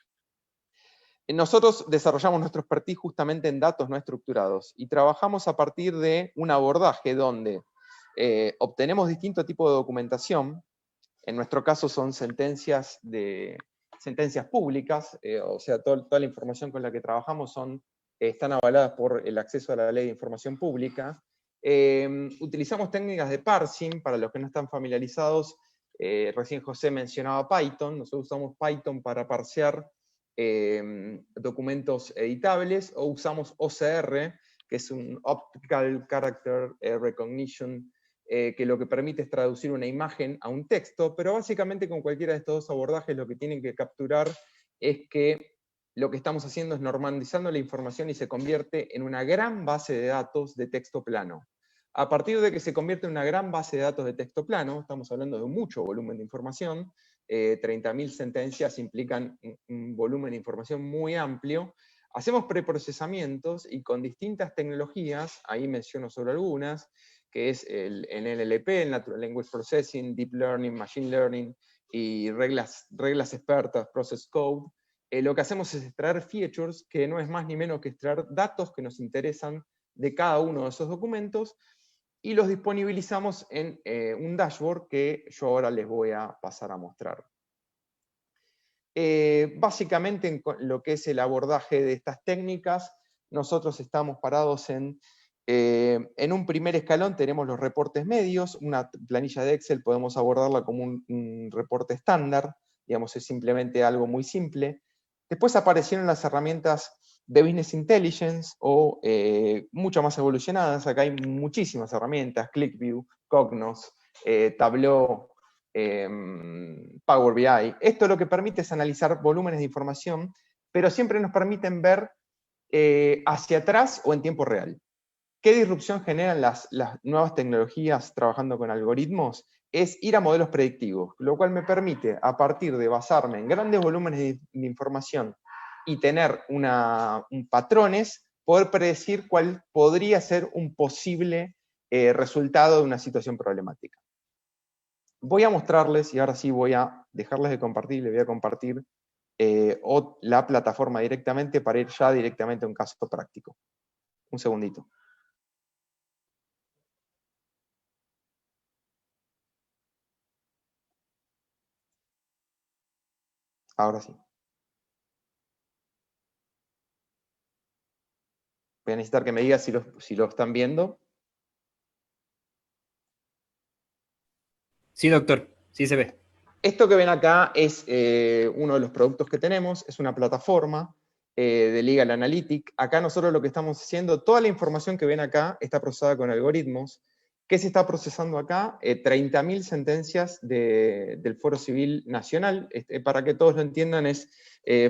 Nosotros desarrollamos nuestro expertise justamente en datos no estructurados y trabajamos a partir de un abordaje donde obtenemos distintos tipos de documentación. En nuestro caso son sentencias públicas, o sea, toda la información con la que trabajamos están avaladas por el acceso a la ley de información pública. Utilizamos técnicas de parsing, para los que no están familiarizados, recién José mencionaba Python. Nosotros usamos Python para parsear documentos editables, o usamos OCR, que es un Optical Character Recognition, que lo que permite es traducir una imagen a un texto, pero básicamente con cualquiera de estos dos abordajes lo que tienen que capturar es que lo que estamos haciendo es normalizando la información y se convierte en una gran base de datos de texto plano. A partir de que se convierte en una gran base de datos de texto plano, estamos hablando de mucho volumen de información, 30.000 sentencias implican un volumen de información muy amplio. Hacemos preprocesamientos y con distintas tecnologías, ahí menciono sobre algunas, que es el NLP, el Natural Language Processing, Deep Learning, Machine Learning y reglas expertas, Process Code. Lo que hacemos es extraer features, que no es más ni menos que extraer datos que nos interesan de cada uno de esos documentos, y los disponibilizamos en un dashboard que yo ahora les voy a pasar a mostrar. Básicamente, en lo que es el abordaje de estas técnicas, nosotros estamos parados en un primer escalón. Tenemos los reportes medios. Una planilla de Excel podemos abordarla como un reporte estándar, digamos, es simplemente algo muy simple. Después aparecieron las herramientas de Business Intelligence, o mucho más evolucionadas. Acá hay muchísimas herramientas: ClickView, Cognos, Tableau, Power BI. Esto lo que permite es analizar volúmenes de información, pero siempre nos permiten ver hacia atrás o en tiempo real. ¿Qué disrupción generan las nuevas tecnologías trabajando con algoritmos? Es ir a modelos predictivos, lo cual me permite, a partir de basarme en grandes volúmenes de información y tener patrones, poder predecir cuál podría ser un posible resultado de una situación problemática. Voy a mostrarles, y ahora sí voy a dejarles de compartir, les voy a compartir la plataforma directamente para ir ya directamente a un caso práctico. Un segundito. Ahora sí. Voy a necesitar que me digas si lo están viendo. Sí, doctor, sí se ve. Esto que ven acá es uno de los productos que tenemos, es una plataforma de Legal Analytics. Acá nosotros lo que estamos haciendo, toda la información que ven acá está procesada con algoritmos. ¿Qué se está procesando acá? 30.000 sentencias del Fuero Civil Nacional. Para que todos lo entiendan, es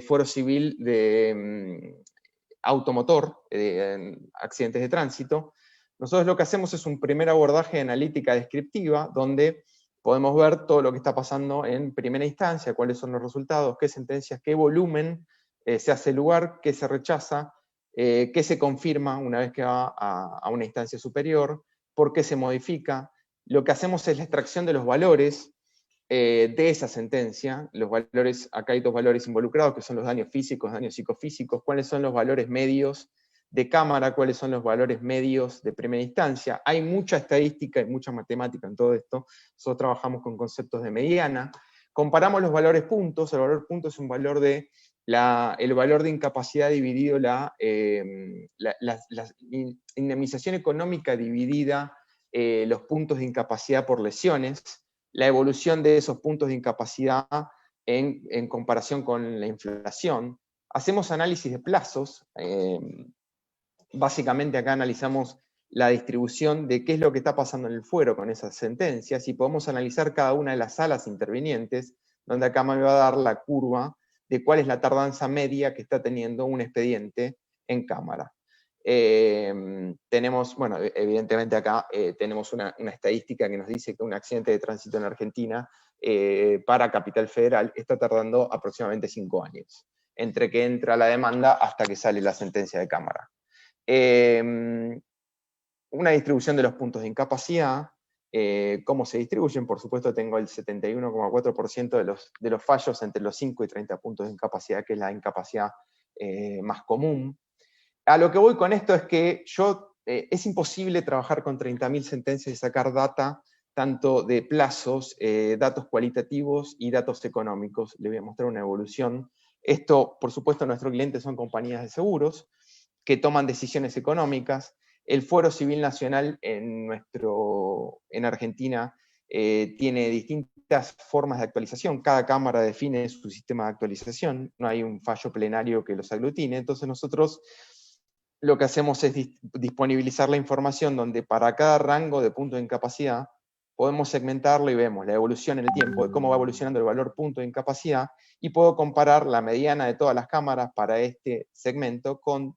Fuero Civil de automotor, accidentes de tránsito. Nosotros lo que hacemos es un primer abordaje de analítica descriptiva, donde podemos ver todo lo que está pasando en primera instancia, cuáles son los resultados, qué sentencias, qué volumen se hace lugar, qué se rechaza, qué se confirma una vez que va a una instancia superior, por qué se modifica. Lo que hacemos es la extracción de los valores de esa sentencia. Los valores, acá hay dos valores involucrados, que son los daños físicos, daños psicofísicos, cuáles son los valores medios de cámara, cuáles son los valores medios de primera instancia. Hay mucha estadística y mucha matemática en todo esto. Nosotros trabajamos con conceptos de mediana. Comparamos los valores puntos. El valor punto es un valor de el valor de incapacidad dividido la indemnización económica dividida los puntos de incapacidad por lesiones, la evolución de esos puntos de incapacidad en comparación con la inflación. Hacemos análisis de plazos. Básicamente acá analizamos la distribución de qué es lo que está pasando en el fuero con esas sentencias, y podemos analizar cada una de las salas intervinientes, donde acá me va a dar la curva de cuál es la tardanza media que está teniendo un expediente en cámara. Tenemos, bueno, evidentemente acá tenemos una estadística que nos dice que un accidente de tránsito en Argentina para Capital Federal está tardando aproximadamente 5 años, entre que entra la demanda hasta que sale la sentencia de cámara. Una distribución de los puntos de incapacidad. ¿Cómo se distribuyen? Por supuesto tengo el 71,4% de los fallos entre los 5 y 30 puntos de incapacidad, que es la incapacidad más común. A lo que voy con esto es que es imposible trabajar con 30.000 sentencias y sacar data, tanto de plazos, datos cualitativos y datos económicos. Les voy a mostrar una evolución. Esto, por supuesto, nuestros clientes son compañías de seguros que toman decisiones económicas. El Fuero Civil Nacional en Argentina tiene distintas formas de actualización. Cada cámara define su sistema de actualización. No hay un fallo plenario que los aglutine. Entonces nosotros lo que hacemos es disponibilizar la información donde para cada rango de punto de incapacidad podemos segmentarlo y vemos la evolución en el tiempo de cómo va evolucionando el valor punto de incapacidad, y puedo comparar la mediana de todas las cámaras para este segmento con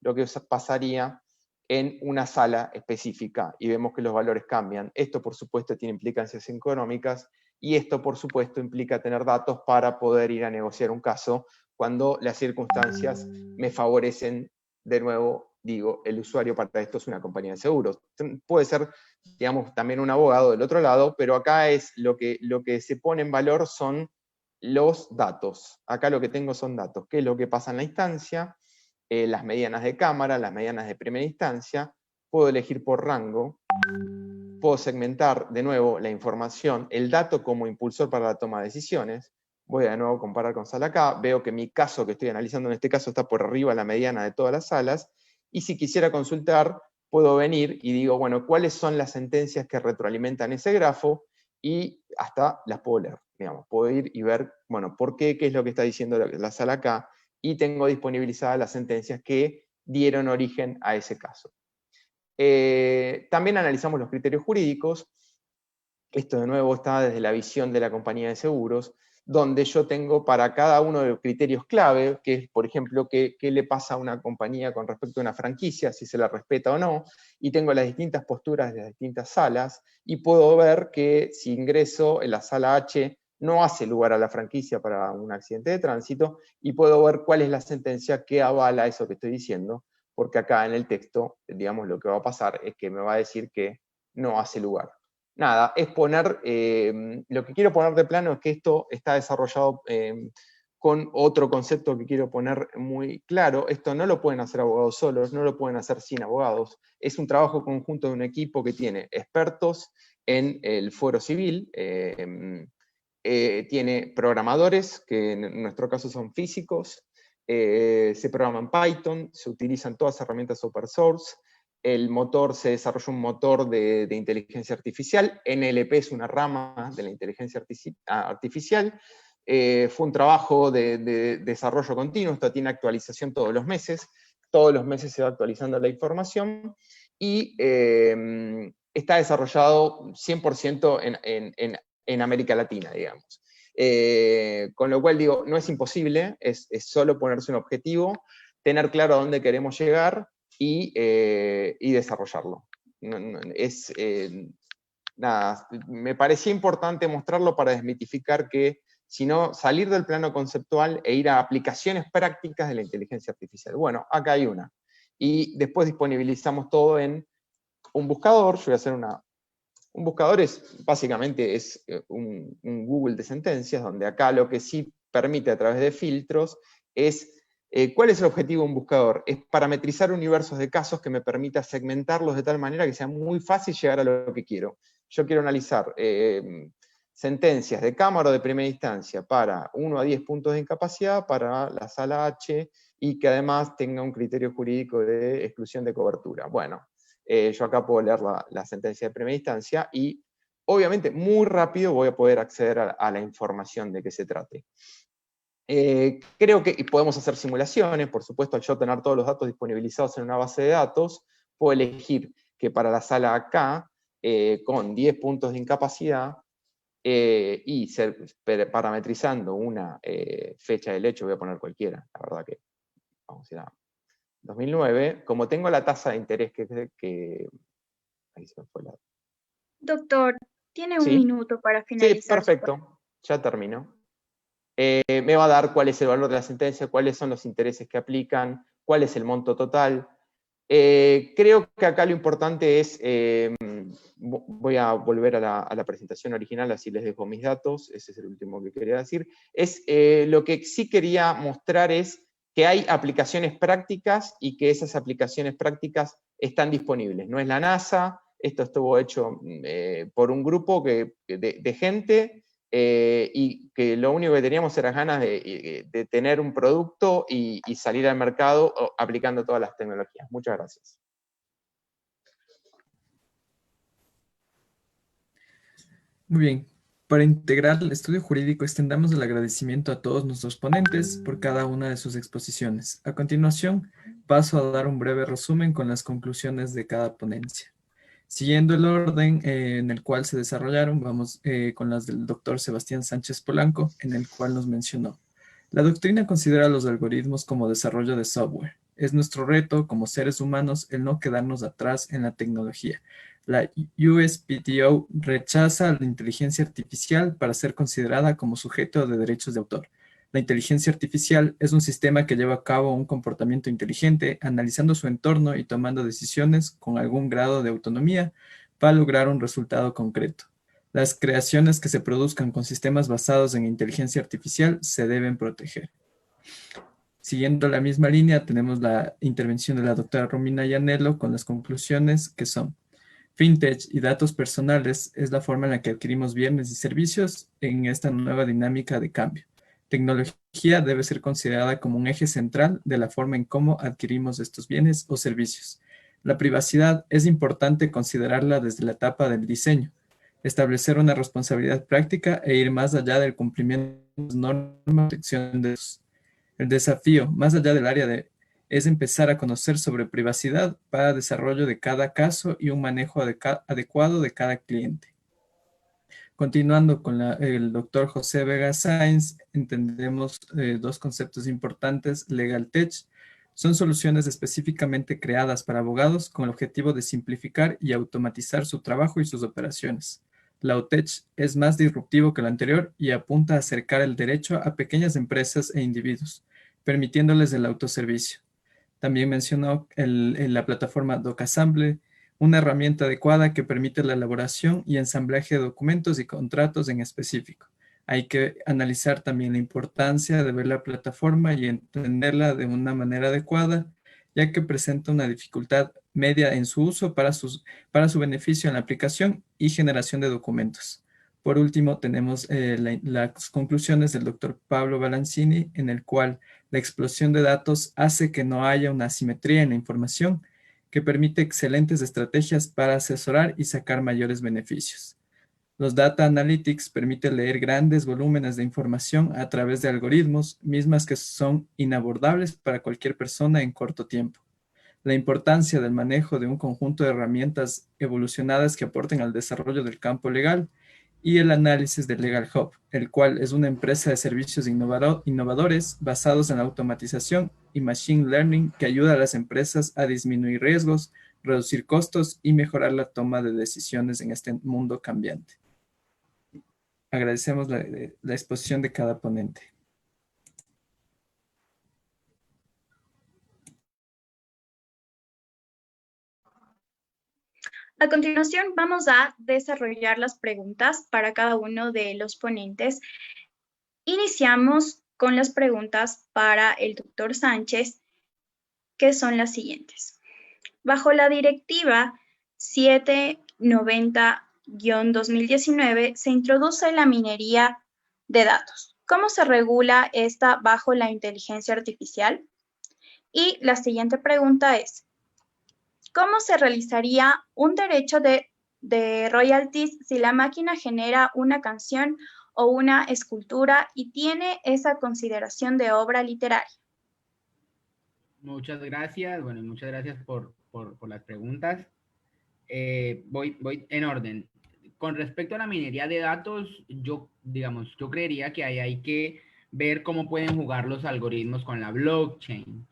lo que pasaría en una sala específica, y vemos que los valores cambian. Esto, por supuesto, tiene implicancias económicas, y esto, por supuesto, implica tener datos para poder ir a negociar un caso cuando las circunstancias me favorecen. De nuevo, digo, el usuario para esto es una compañía de seguros. Puede ser, digamos, también un abogado del otro lado, pero acá es lo que se pone en valor son los datos. Acá lo que tengo son datos. ¿Qué es lo que pasa en la instancia? Las medianas de cámara, las medianas de primera instancia. Puedo elegir por rango. Puedo segmentar de nuevo la información, el dato como impulsor para la toma de decisiones. Voy a de nuevo comparar con sala K, veo que mi caso que estoy analizando en este caso está por arriba de la mediana de todas las salas, y si quisiera consultar, puedo venir y digo, bueno, ¿cuáles son las sentencias que retroalimentan ese grafo? Y hasta las puedo leer, digamos, puedo ir y ver, bueno, ¿por qué? ¿Qué es lo que está diciendo la sala K? Y tengo disponibilizadas las sentencias que dieron origen a ese caso. También analizamos los criterios jurídicos. Esto de nuevo está desde la visión de la compañía de seguros, donde yo tengo para cada uno de los criterios clave, que es, por ejemplo, qué le pasa a una compañía con respecto a una franquicia, si se la respeta o no, y tengo las distintas posturas de las distintas salas, y puedo ver que si ingreso en la sala H no hace lugar a la franquicia para un accidente de tránsito, y puedo ver cuál es la sentencia que avala eso que estoy diciendo, porque acá en el texto, digamos, lo que va a pasar es que me va a decir que no hace lugar. Nada, es poner, lo que quiero poner de plano es que esto está desarrollado con otro concepto que quiero poner muy claro. Esto no lo pueden hacer abogados solos, no lo pueden hacer sin abogados. Es un trabajo conjunto de un equipo que tiene expertos en el fuero civil, tiene programadores, que en nuestro caso son físicos, se programa en Python, se utilizan todas herramientas open source. El motor, se desarrolla un motor de inteligencia artificial. NLP es una rama de la inteligencia artificial. Fue un trabajo de desarrollo continuo, esto tiene actualización todos los meses se va actualizando la información, y está desarrollado 100% en América Latina, digamos. Con lo cual digo, no es imposible, es solo ponerse un objetivo, tener claro a dónde queremos llegar y desarrollarlo. Nada, me parecía importante mostrarlo para desmitificar que, sino salir del plano conceptual e ir a aplicaciones prácticas de la inteligencia artificial. Bueno, acá hay una. Y después disponibilizamos todo en un buscador. Yo voy a hacer un buscador básicamente es un Google de sentencias, donde acá lo que sí permite a través de filtros es, ¿cuál es el objetivo de un buscador? Es parametrizar universos de casos que me permita segmentarlos de tal manera que sea muy fácil llegar a lo que quiero. Yo quiero analizar sentencias de cámara o de primera instancia para 1 a 10 puntos de incapacidad para la sala H, y que además tenga un criterio jurídico de exclusión de cobertura. Bueno, yo acá puedo leer la sentencia de primera instancia y obviamente muy rápido voy a poder acceder a la información de qué se trate. Creo que podemos hacer simulaciones, por supuesto, al yo tener todos los datos disponibilizados en una base de datos, puedo elegir que para la sala K, con 10 puntos de incapacidad, y parametrizando una fecha del hecho, voy a poner cualquiera, la verdad que vamos a ir a 2009, como tengo la tasa de interés ahí se me fue la... Doctor, tiene un ¿Sí? minuto para Sí, finalizar. perfecto, ya termino. Me va a dar cuál es el valor de la sentencia, cuáles son los intereses que aplican, cuál es el monto total. Creo que acá lo importante es, voy a volver a la presentación original, así les dejo mis datos, ese es el último que quería decir, lo que sí quería mostrar es que hay aplicaciones prácticas y que esas aplicaciones prácticas están disponibles. No es la NASA, esto estuvo hecho por un grupo de gente, y que lo único que teníamos era ganas de tener un producto y salir al mercado aplicando todas las tecnologías. Muchas gracias. Muy bien. Para integrar el estudio jurídico, extendamos el agradecimiento a todos nuestros ponentes por cada una de sus exposiciones. A continuación, paso a dar un breve resumen con las conclusiones de cada ponencia. Siguiendo el orden en el cual se desarrollaron, vamos con las del doctor Sebastián Sánchez Polanco, en el cual nos mencionó: la doctrina considera los algoritmos como desarrollo de software. Es nuestro reto como seres humanos el no quedarnos atrás en la tecnología. La USPTO rechaza la inteligencia artificial para ser considerada como sujeto de derechos de autor. La inteligencia artificial es un sistema que lleva a cabo un comportamiento inteligente, analizando su entorno y tomando decisiones con algún grado de autonomía para lograr un resultado concreto. Las creaciones que se produzcan con sistemas basados en inteligencia artificial se deben proteger. Siguiendo la misma línea, tenemos la intervención de la doctora Romina Llanello con las conclusiones que son: fintech y datos personales es la forma en la que adquirimos bienes y servicios en esta nueva dinámica de cambio. Tecnología debe ser considerada como un eje central de la forma en cómo adquirimos estos bienes o servicios. La privacidad es importante considerarla desde la etapa del diseño, establecer una responsabilidad práctica e ir más allá del cumplimiento de las normas de protección de datos. El desafío, más allá del área es empezar a conocer sobre privacidad para desarrollo de cada caso y un manejo adecuado de cada cliente. Continuando con el doctor José Vega Sáenz, entendemos dos conceptos importantes. Legal Tech son soluciones específicamente creadas para abogados con el objetivo de simplificar y automatizar su trabajo y sus operaciones. Lautech es más disruptivo que lo anterior y apunta a acercar el derecho a pequeñas empresas e individuos, permitiéndoles el autoservicio. También mencionó la plataforma DocAssemble, una herramienta adecuada que permite la elaboración y ensamblaje de documentos y contratos en específico. Hay que analizar también la importancia de ver la plataforma y entenderla de una manera adecuada, ya que presenta una dificultad media en su uso para su beneficio en la aplicación y generación de documentos. Por último, tenemos las conclusiones del doctor Pablo Balancini, en el cual la explosión de datos hace que no haya una asimetría en la información, que permite excelentes estrategias para asesorar y sacar mayores beneficios. Los data analytics permiten leer grandes volúmenes de información a través de algoritmos, mismas que son inabordables para cualquier persona en corto tiempo. La importancia del manejo de un conjunto de herramientas evolucionadas que aporten al desarrollo del campo legal y el análisis del Legal Hub, el cual es una empresa de servicios innovadores basados en la automatización y machine learning que ayuda a las empresas a disminuir riesgos, reducir costos y mejorar la toma de decisiones en este mundo cambiante. Agradecemos la exposición de cada ponente. A continuación, vamos a desarrollar las preguntas para cada uno de los ponentes. Iniciamos con las preguntas para el doctor Sánchez, que son las siguientes. Bajo la directiva 790-2019 se introduce la minería de datos. ¿Cómo se regula esta bajo la inteligencia artificial? Y la siguiente pregunta es, ¿cómo se realizaría un derecho de royalties si la máquina genera una canción o una escultura y tiene esa consideración de obra literaria? Muchas gracias. Bueno, muchas gracias por las preguntas. Voy en orden. Con respecto a la minería de datos, yo creería que hay que ver cómo pueden jugar los algoritmos con la blockchain,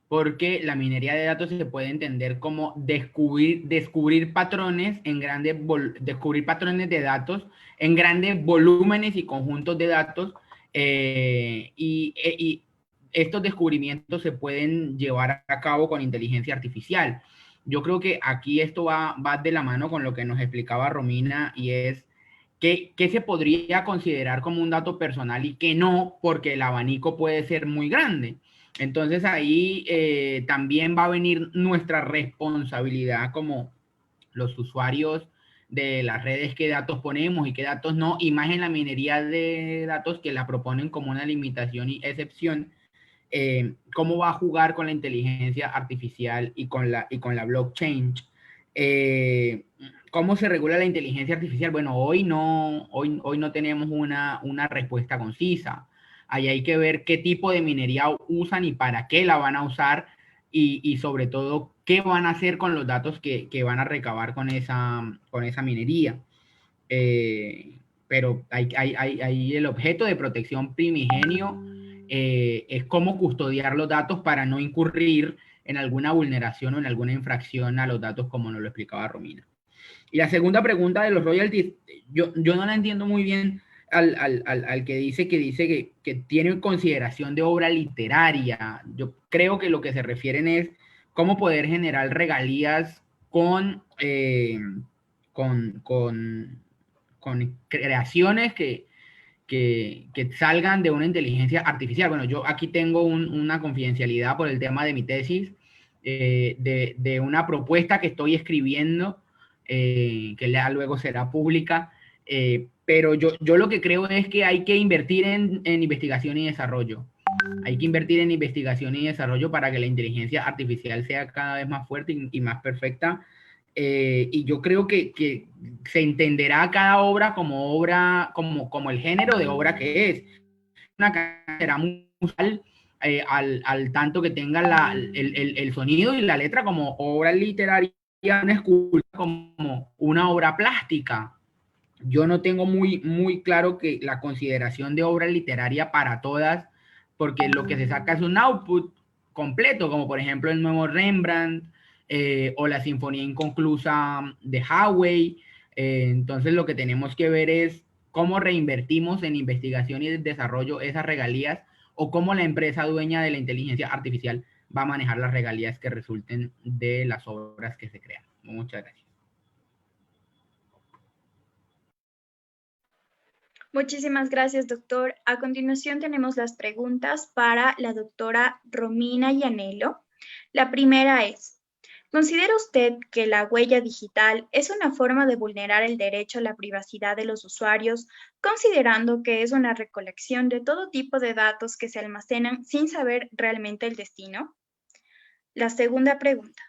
porque la minería de datos se puede entender como descubrir patrones descubrir patrones de datos en grandes volúmenes y conjuntos de datos, y estos descubrimientos se pueden llevar a cabo con inteligencia artificial. Yo creo que aquí esto va de la mano con lo que nos explicaba Romina, y es qué se podría considerar como un dato personal y qué no, porque el abanico puede ser muy grande. Entonces ahí también va a venir nuestra responsabilidad como los usuarios de las redes, qué datos ponemos y qué datos no, y más en la minería de datos que la proponen como una limitación y excepción. Cómo va a jugar con la inteligencia artificial y con la blockchain. ¿Cómo se regula la inteligencia artificial? Bueno, hoy no tenemos una respuesta concisa. Ahí hay que ver qué tipo de minería usan y para qué la van a usar, y sobre todo qué van a hacer con los datos que van a recabar con esa minería. Pero hay el objeto de protección primigenio, es cómo custodiar los datos para no incurrir en alguna vulneración o en alguna infracción a los datos, como nos lo explicaba Romina. Y la segunda pregunta de los royalties, yo no la entiendo muy bien al que dice que tiene consideración de obra literaria. Yo creo que lo que se refieren es cómo poder generar regalías con creaciones que salgan de una inteligencia artificial. Bueno, yo aquí tengo una confidencialidad por el tema de mi tesis, de una propuesta que estoy escribiendo, que ya luego será pública, pero yo lo que creo es que hay que invertir en investigación y desarrollo. Hay que invertir en investigación y desarrollo para que la inteligencia artificial sea cada vez más fuerte y más perfecta. Y yo creo que se entenderá cada obra como el género de obra que es. Una canción será musical, al tanto que tenga el sonido y la letra como obra literaria, una escultura como una obra plástica. Yo no tengo muy claro que la consideración de obra literaria para todas, porque lo que se saca es un output completo, como por ejemplo el nuevo Rembrandt, o la Sinfonía Inconclusa de Howey. Entonces lo que tenemos que ver es cómo reinvertimos en investigación y desarrollo esas regalías, o cómo la empresa dueña de la inteligencia artificial va a manejar las regalías que resulten de las obras que se crean. Muchas gracias. Muchísimas gracias, doctor. A continuación tenemos las preguntas para la doctora Romina Llanelo. La primera es, ¿considera usted que la huella digital es una forma de vulnerar el derecho a la privacidad de los usuarios, considerando que es una recolección de todo tipo de datos que se almacenan sin saber realmente el destino? La segunda pregunta,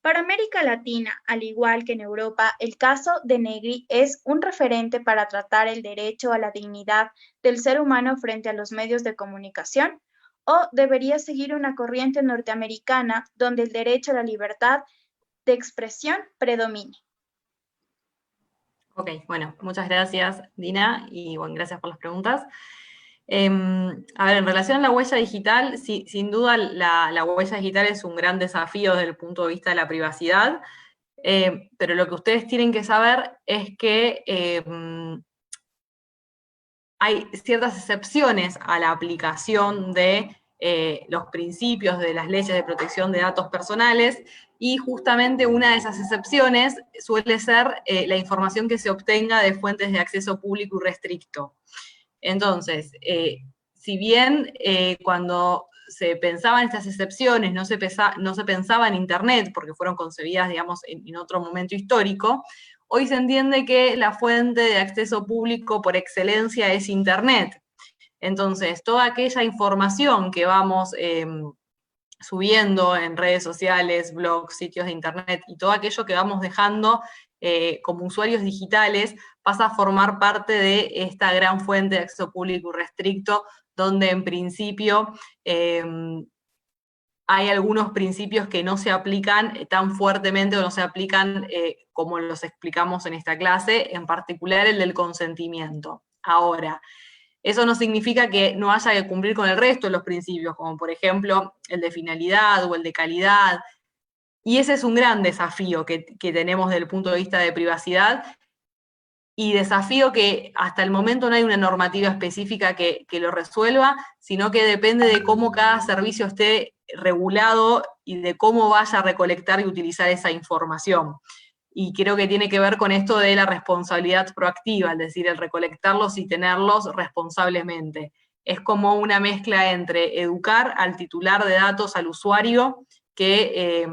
Para América Latina, al igual que en Europa, el caso de Negri es un referente para tratar el derecho a la dignidad del ser humano frente a los medios de comunicación, o debería seguir una corriente norteamericana donde el derecho a la libertad de expresión predomine. Ok, bueno, muchas gracias, Dina, y bueno, gracias por las preguntas. A ver, en relación a la huella digital, sin duda la huella digital es un gran desafío desde el punto de vista de la privacidad, pero lo que ustedes tienen que saber es que hay ciertas excepciones a la aplicación de los principios de las leyes de protección de datos personales, y justamente una de esas excepciones suele ser la información que se obtenga de fuentes de acceso público y restricto. Entonces, si bien cuando se pensaba en estas excepciones no se pensaba en Internet, porque fueron concebidas, digamos, en otro momento histórico, hoy se entiende que la fuente de acceso público por excelencia es Internet. Entonces, toda aquella información que vamos subiendo en redes sociales, blogs, sitios de Internet, y todo aquello que vamos dejando como usuarios digitales, pasa a formar parte de esta gran fuente de acceso público y restricto, donde en principio hay algunos principios que no se aplican tan fuertemente o no se aplican como los explicamos en esta clase, en particular el del consentimiento. Ahora, eso no significa que no haya que cumplir con el resto de los principios, como por ejemplo el de finalidad o el de calidad, y ese es un gran desafío que tenemos desde el punto de vista de privacidad, y desafío que hasta el momento no hay una normativa específica que lo resuelva, sino que depende de cómo cada servicio esté regulado y de cómo vaya a recolectar y utilizar esa información. Y creo que tiene que ver con esto de la responsabilidad proactiva, es decir, el recolectarlos y tenerlos responsablemente. Es como una mezcla entre educar al titular de datos, al usuario, que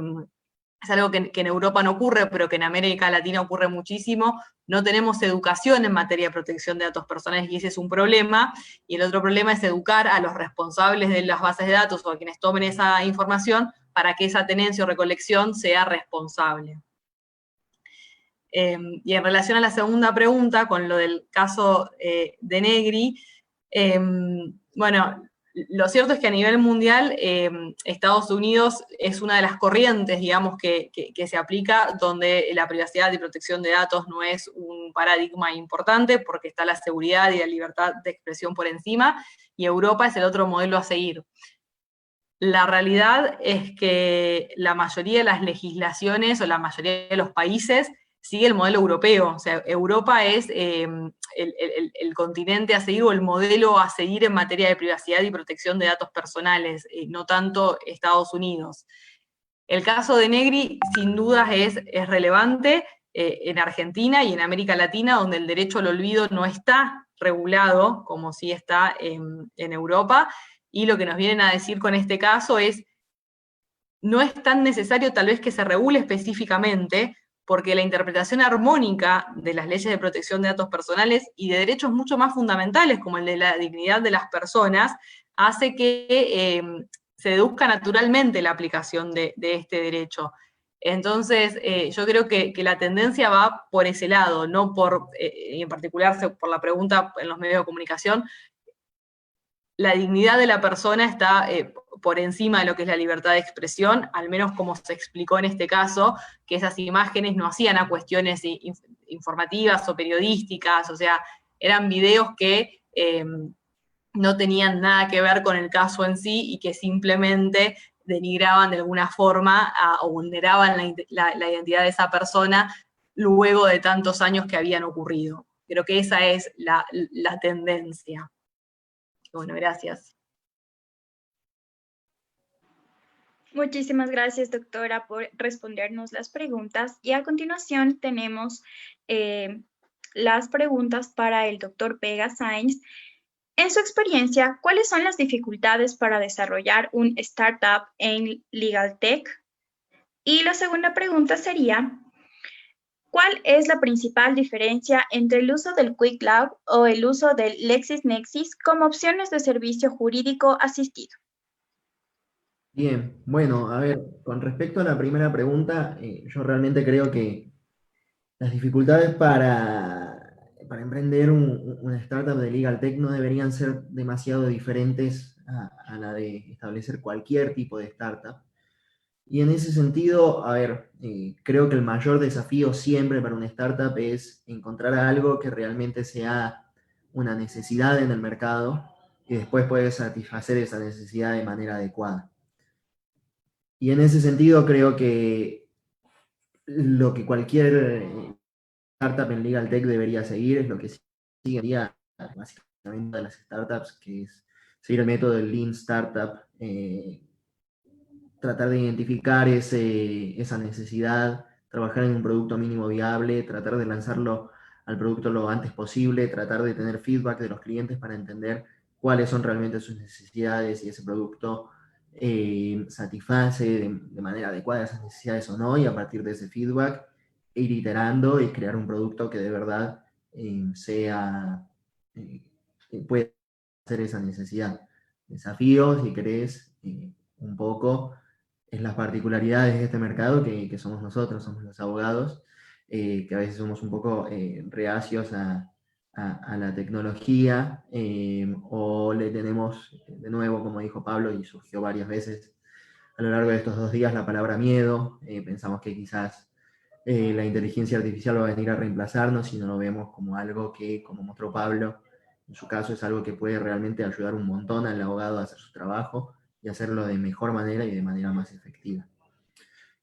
es algo que en Europa no ocurre, pero que en América Latina ocurre muchísimo. No tenemos educación en materia de protección de datos personales y ese es un problema. Y el otro problema es educar a los responsables de las bases de datos o a quienes tomen esa información para que esa tenencia o recolección sea responsable. Y en relación a la segunda pregunta, con lo del caso de Negri, bueno, lo cierto es que a nivel mundial Estados Unidos es una de las corrientes, digamos, que se aplica, donde la privacidad y protección de datos no es un paradigma importante, porque está la seguridad y la libertad de expresión por encima, y Europa es el otro modelo a seguir. La realidad es que la mayoría de las legislaciones o la mayoría de los países sigue el modelo europeo. O sea, Europa es el continente a seguir o el modelo a seguir en materia de privacidad y protección de datos personales, no tanto Estados Unidos. El caso de Negri, sin dudas, es relevante en Argentina y en América Latina, donde el derecho al olvido no está regulado, como sí está en Europa, y lo que nos vienen a decir con este caso es, no es tan necesario tal vez que se regule específicamente, porque la interpretación armónica de las leyes de protección de datos personales y de derechos mucho más fundamentales, como el de la dignidad de las personas, hace que se deduzca naturalmente la aplicación de este derecho. Entonces, yo creo que la tendencia va por ese lado, no por, y en particular por la pregunta en los medios de comunicación, la dignidad de la persona está por encima de lo que es la libertad de expresión, al menos como se explicó en este caso, que esas imágenes no hacían a cuestiones informativas o periodísticas, o sea, eran videos que no tenían nada que ver con el caso en sí y que simplemente denigraban de alguna forma o vulneraban la identidad de esa persona luego de tantos años que habían ocurrido. Creo que esa es la tendencia. Bueno, gracias. Muchísimas gracias, doctora, por respondernos las preguntas. Y a continuación tenemos las preguntas para el doctor Vega Sáenz. En su experiencia, ¿cuáles son las dificultades para desarrollar un startup en Legal Tech? Y la segunda pregunta sería, ¿cuál es la principal diferencia entre el uso del Quick Cloud o el uso del LexisNexis como opciones de servicio jurídico asistido? Bien, bueno, a ver, con respecto a la primera pregunta, yo realmente creo que las dificultades para emprender una startup de Legal Tech no deberían ser demasiado diferentes a la de establecer cualquier tipo de startup. Y en ese sentido, a ver, creo que el mayor desafío siempre para una startup es encontrar algo que realmente sea una necesidad en el mercado y después poder satisfacer esa necesidad de manera adecuada. Y en ese sentido creo que lo que cualquier startup en Legal Tech debería seguir es lo que sigue básicamente de las startups, que es seguir el método del Lean Startup, tratar de identificar esa necesidad, trabajar en un producto mínimo viable, tratar de lanzarlo al producto lo antes posible, tratar de tener feedback de los clientes para entender cuáles son realmente sus necesidades y ese producto satisface de manera adecuada esas necesidades o no, y a partir de ese feedback ir iterando y crear un producto que de verdad pueda hacer esa necesidad. Desafíos, si querés, un poco es las particularidades de este mercado que somos nosotros, somos los abogados, que a veces somos un poco reacios a la tecnología, o le tenemos, de nuevo, como dijo Pablo, y surgió varias veces a lo largo de estos 2 días, la palabra miedo. Pensamos que quizás la inteligencia artificial va a venir a reemplazarnos y no lo vemos como algo que, como mostró Pablo, en su caso es algo que puede realmente ayudar un montón al abogado a hacer su trabajo y hacerlo de mejor manera y de manera más efectiva.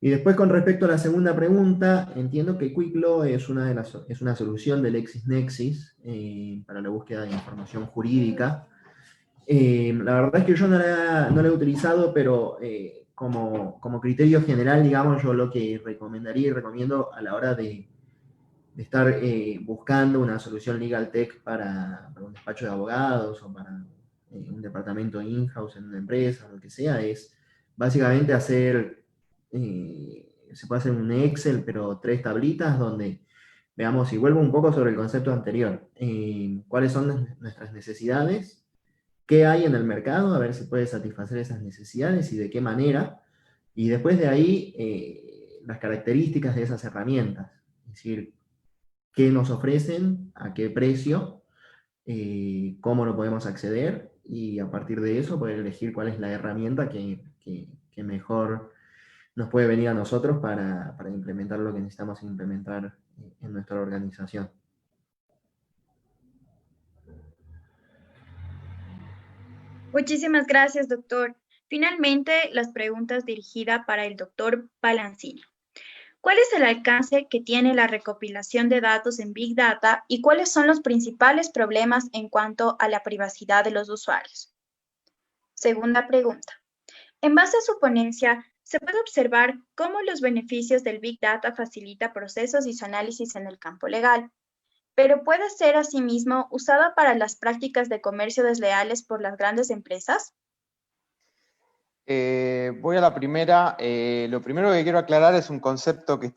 Y después, con respecto a la segunda pregunta, entiendo que Quicklo es una solución del LexisNexis para la búsqueda de información jurídica. La verdad es que yo no la he utilizado, pero como criterio general, digamos, yo lo que recomendaría y recomiendo a la hora de estar buscando una solución legal tech para un despacho de abogados o para un departamento in-house en una empresa, lo que sea, es básicamente se puede hacer un Excel, pero 3 tablitas donde veamos, y vuelvo un poco sobre el concepto anterior, cuáles son nuestras necesidades, qué hay en el mercado, a ver si puede satisfacer esas necesidades y de qué manera, y después de ahí las características de esas herramientas, es decir, qué nos ofrecen, a qué precio, cómo lo podemos acceder, y a partir de eso poder elegir cuál es la herramienta que mejor nos puede venir a nosotros para implementar lo que necesitamos implementar en nuestra organización. Muchísimas gracias, doctor. Finalmente, las preguntas dirigidas para el doctor Palancini. ¿Cuál es el alcance que tiene la recopilación de datos en Big Data y cuáles son los principales problemas en cuanto a la privacidad de los usuarios? Segunda pregunta. En base a su ponencia, se puede observar cómo los beneficios del Big Data facilita procesos y su análisis en el campo legal, pero puede ser asimismo usada para las prácticas de comercio desleales por las grandes empresas. Voy a la primera. Lo primero que quiero aclarar es un concepto que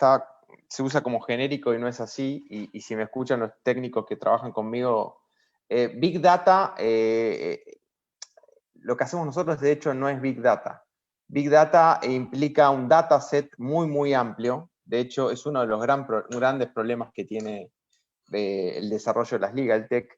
se usa como genérico y no es así, y si me escuchan los técnicos que trabajan conmigo, Big Data, lo que hacemos nosotros de hecho no es Big Data. Big Data implica un dataset muy, muy amplio. De hecho, es uno de los grandes problemas que tiene el desarrollo de las Legal Tech.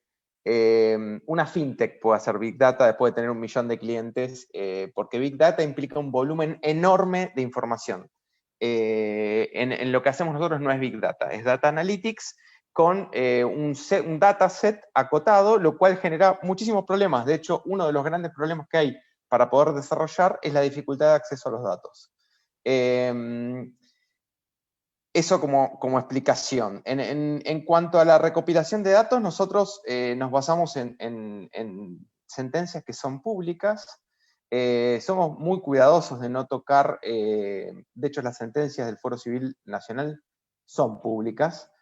Una fintech puede hacer Big Data después de tener 1 millón de clientes, porque Big Data implica un volumen enorme de información. En lo que hacemos nosotros no es Big Data, es Data Analytics con un dataset acotado, lo cual genera muchísimos problemas. De hecho, uno de los grandes problemas que hay para poder desarrollar es la dificultad de acceso a los datos. Eso como explicación. En cuanto a la recopilación de datos, nosotros nos basamos en sentencias que son públicas. Somos muy cuidadosos de no tocar, de hecho las sentencias del Foro Civil Nacional son públicas,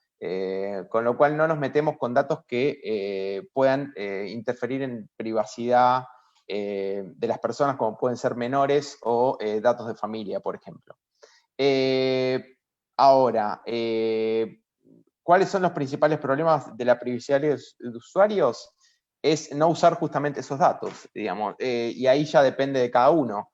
con lo cual no nos metemos con datos que puedan interferir en privacidad de las personas, como pueden ser menores o datos de familia, por ejemplo. Ahora, ¿cuáles son los principales problemas de la privacidad de usuarios? Es no usar justamente esos datos, digamos, y ahí ya depende de cada uno.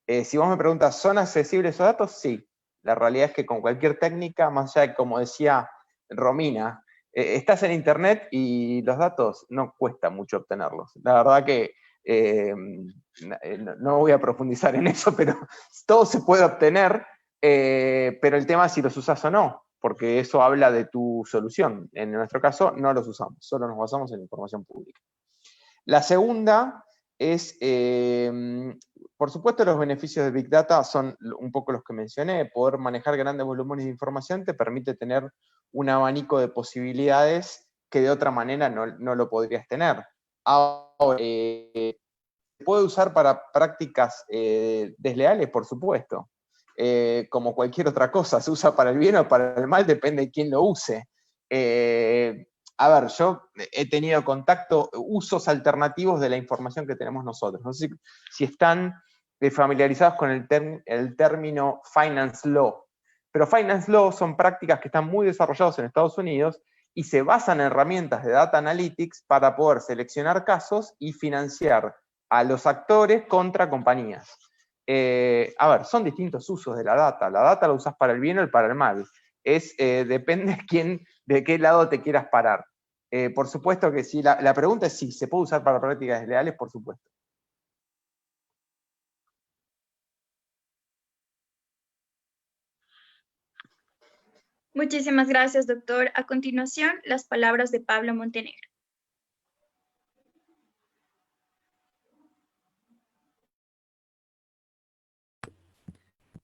Si vos me preguntas, ¿son accesibles esos datos? Sí. La realidad es que con cualquier técnica, más allá de, como decía Romina, estás en internet y los datos no cuesta mucho obtenerlos. La verdad que no voy a profundizar en eso, pero todo se puede obtener, pero el tema es si los usas o no, porque eso habla de tu solución. En nuestro caso no los usamos, solo nos basamos en información pública. La segunda es, por supuesto, los beneficios de Big Data son un poco los que mencioné. Poder manejar grandes volúmenes de información te permite tener un abanico de posibilidades que de otra manera no lo podrías tener. Ahora, ¿se puede usar para prácticas desleales? Por supuesto. Como cualquier otra cosa, se usa para el bien o para el mal, depende de quién lo use. A ver, yo he tenido usos alternativos de la información que tenemos nosotros. No sé si están familiarizados con el término Finance Law, pero Finance Law son prácticas que están muy desarrolladas en Estados Unidos y se basan en herramientas de Data Analytics para poder seleccionar casos y financiar a los actores contra compañías. A ver, son distintos usos de la data. La data la usas para el bien o para el mal. Depende de qué lado te quieras parar. Por supuesto que sí, la pregunta es si se puede usar para prácticas desleales, por supuesto. Muchísimas gracias, doctor. A continuación, las palabras de Pablo Montenegro.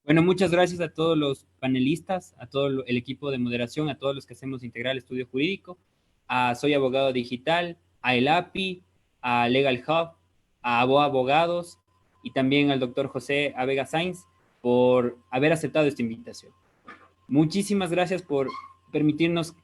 Bueno, muchas gracias a todos los panelistas, a todo el equipo de moderación, a todos los que hacemos Integral Estudio Jurídico, a Soy Abogado Digital, a El API, a Legal Hub, a ABOA Abogados y también al doctor José Avega Sainz por haber aceptado esta invitación. Muchísimas gracias por permitirnos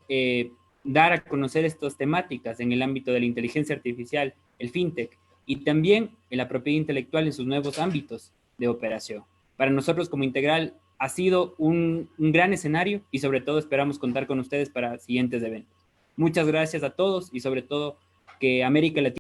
dar a conocer estas temáticas en el ámbito de la inteligencia artificial, el fintech y también en la propiedad intelectual en sus nuevos ámbitos de operación. Para nosotros como Integral ha sido un gran escenario y sobre todo esperamos contar con ustedes para siguientes eventos. Muchas gracias a todos y sobre todo que América Latina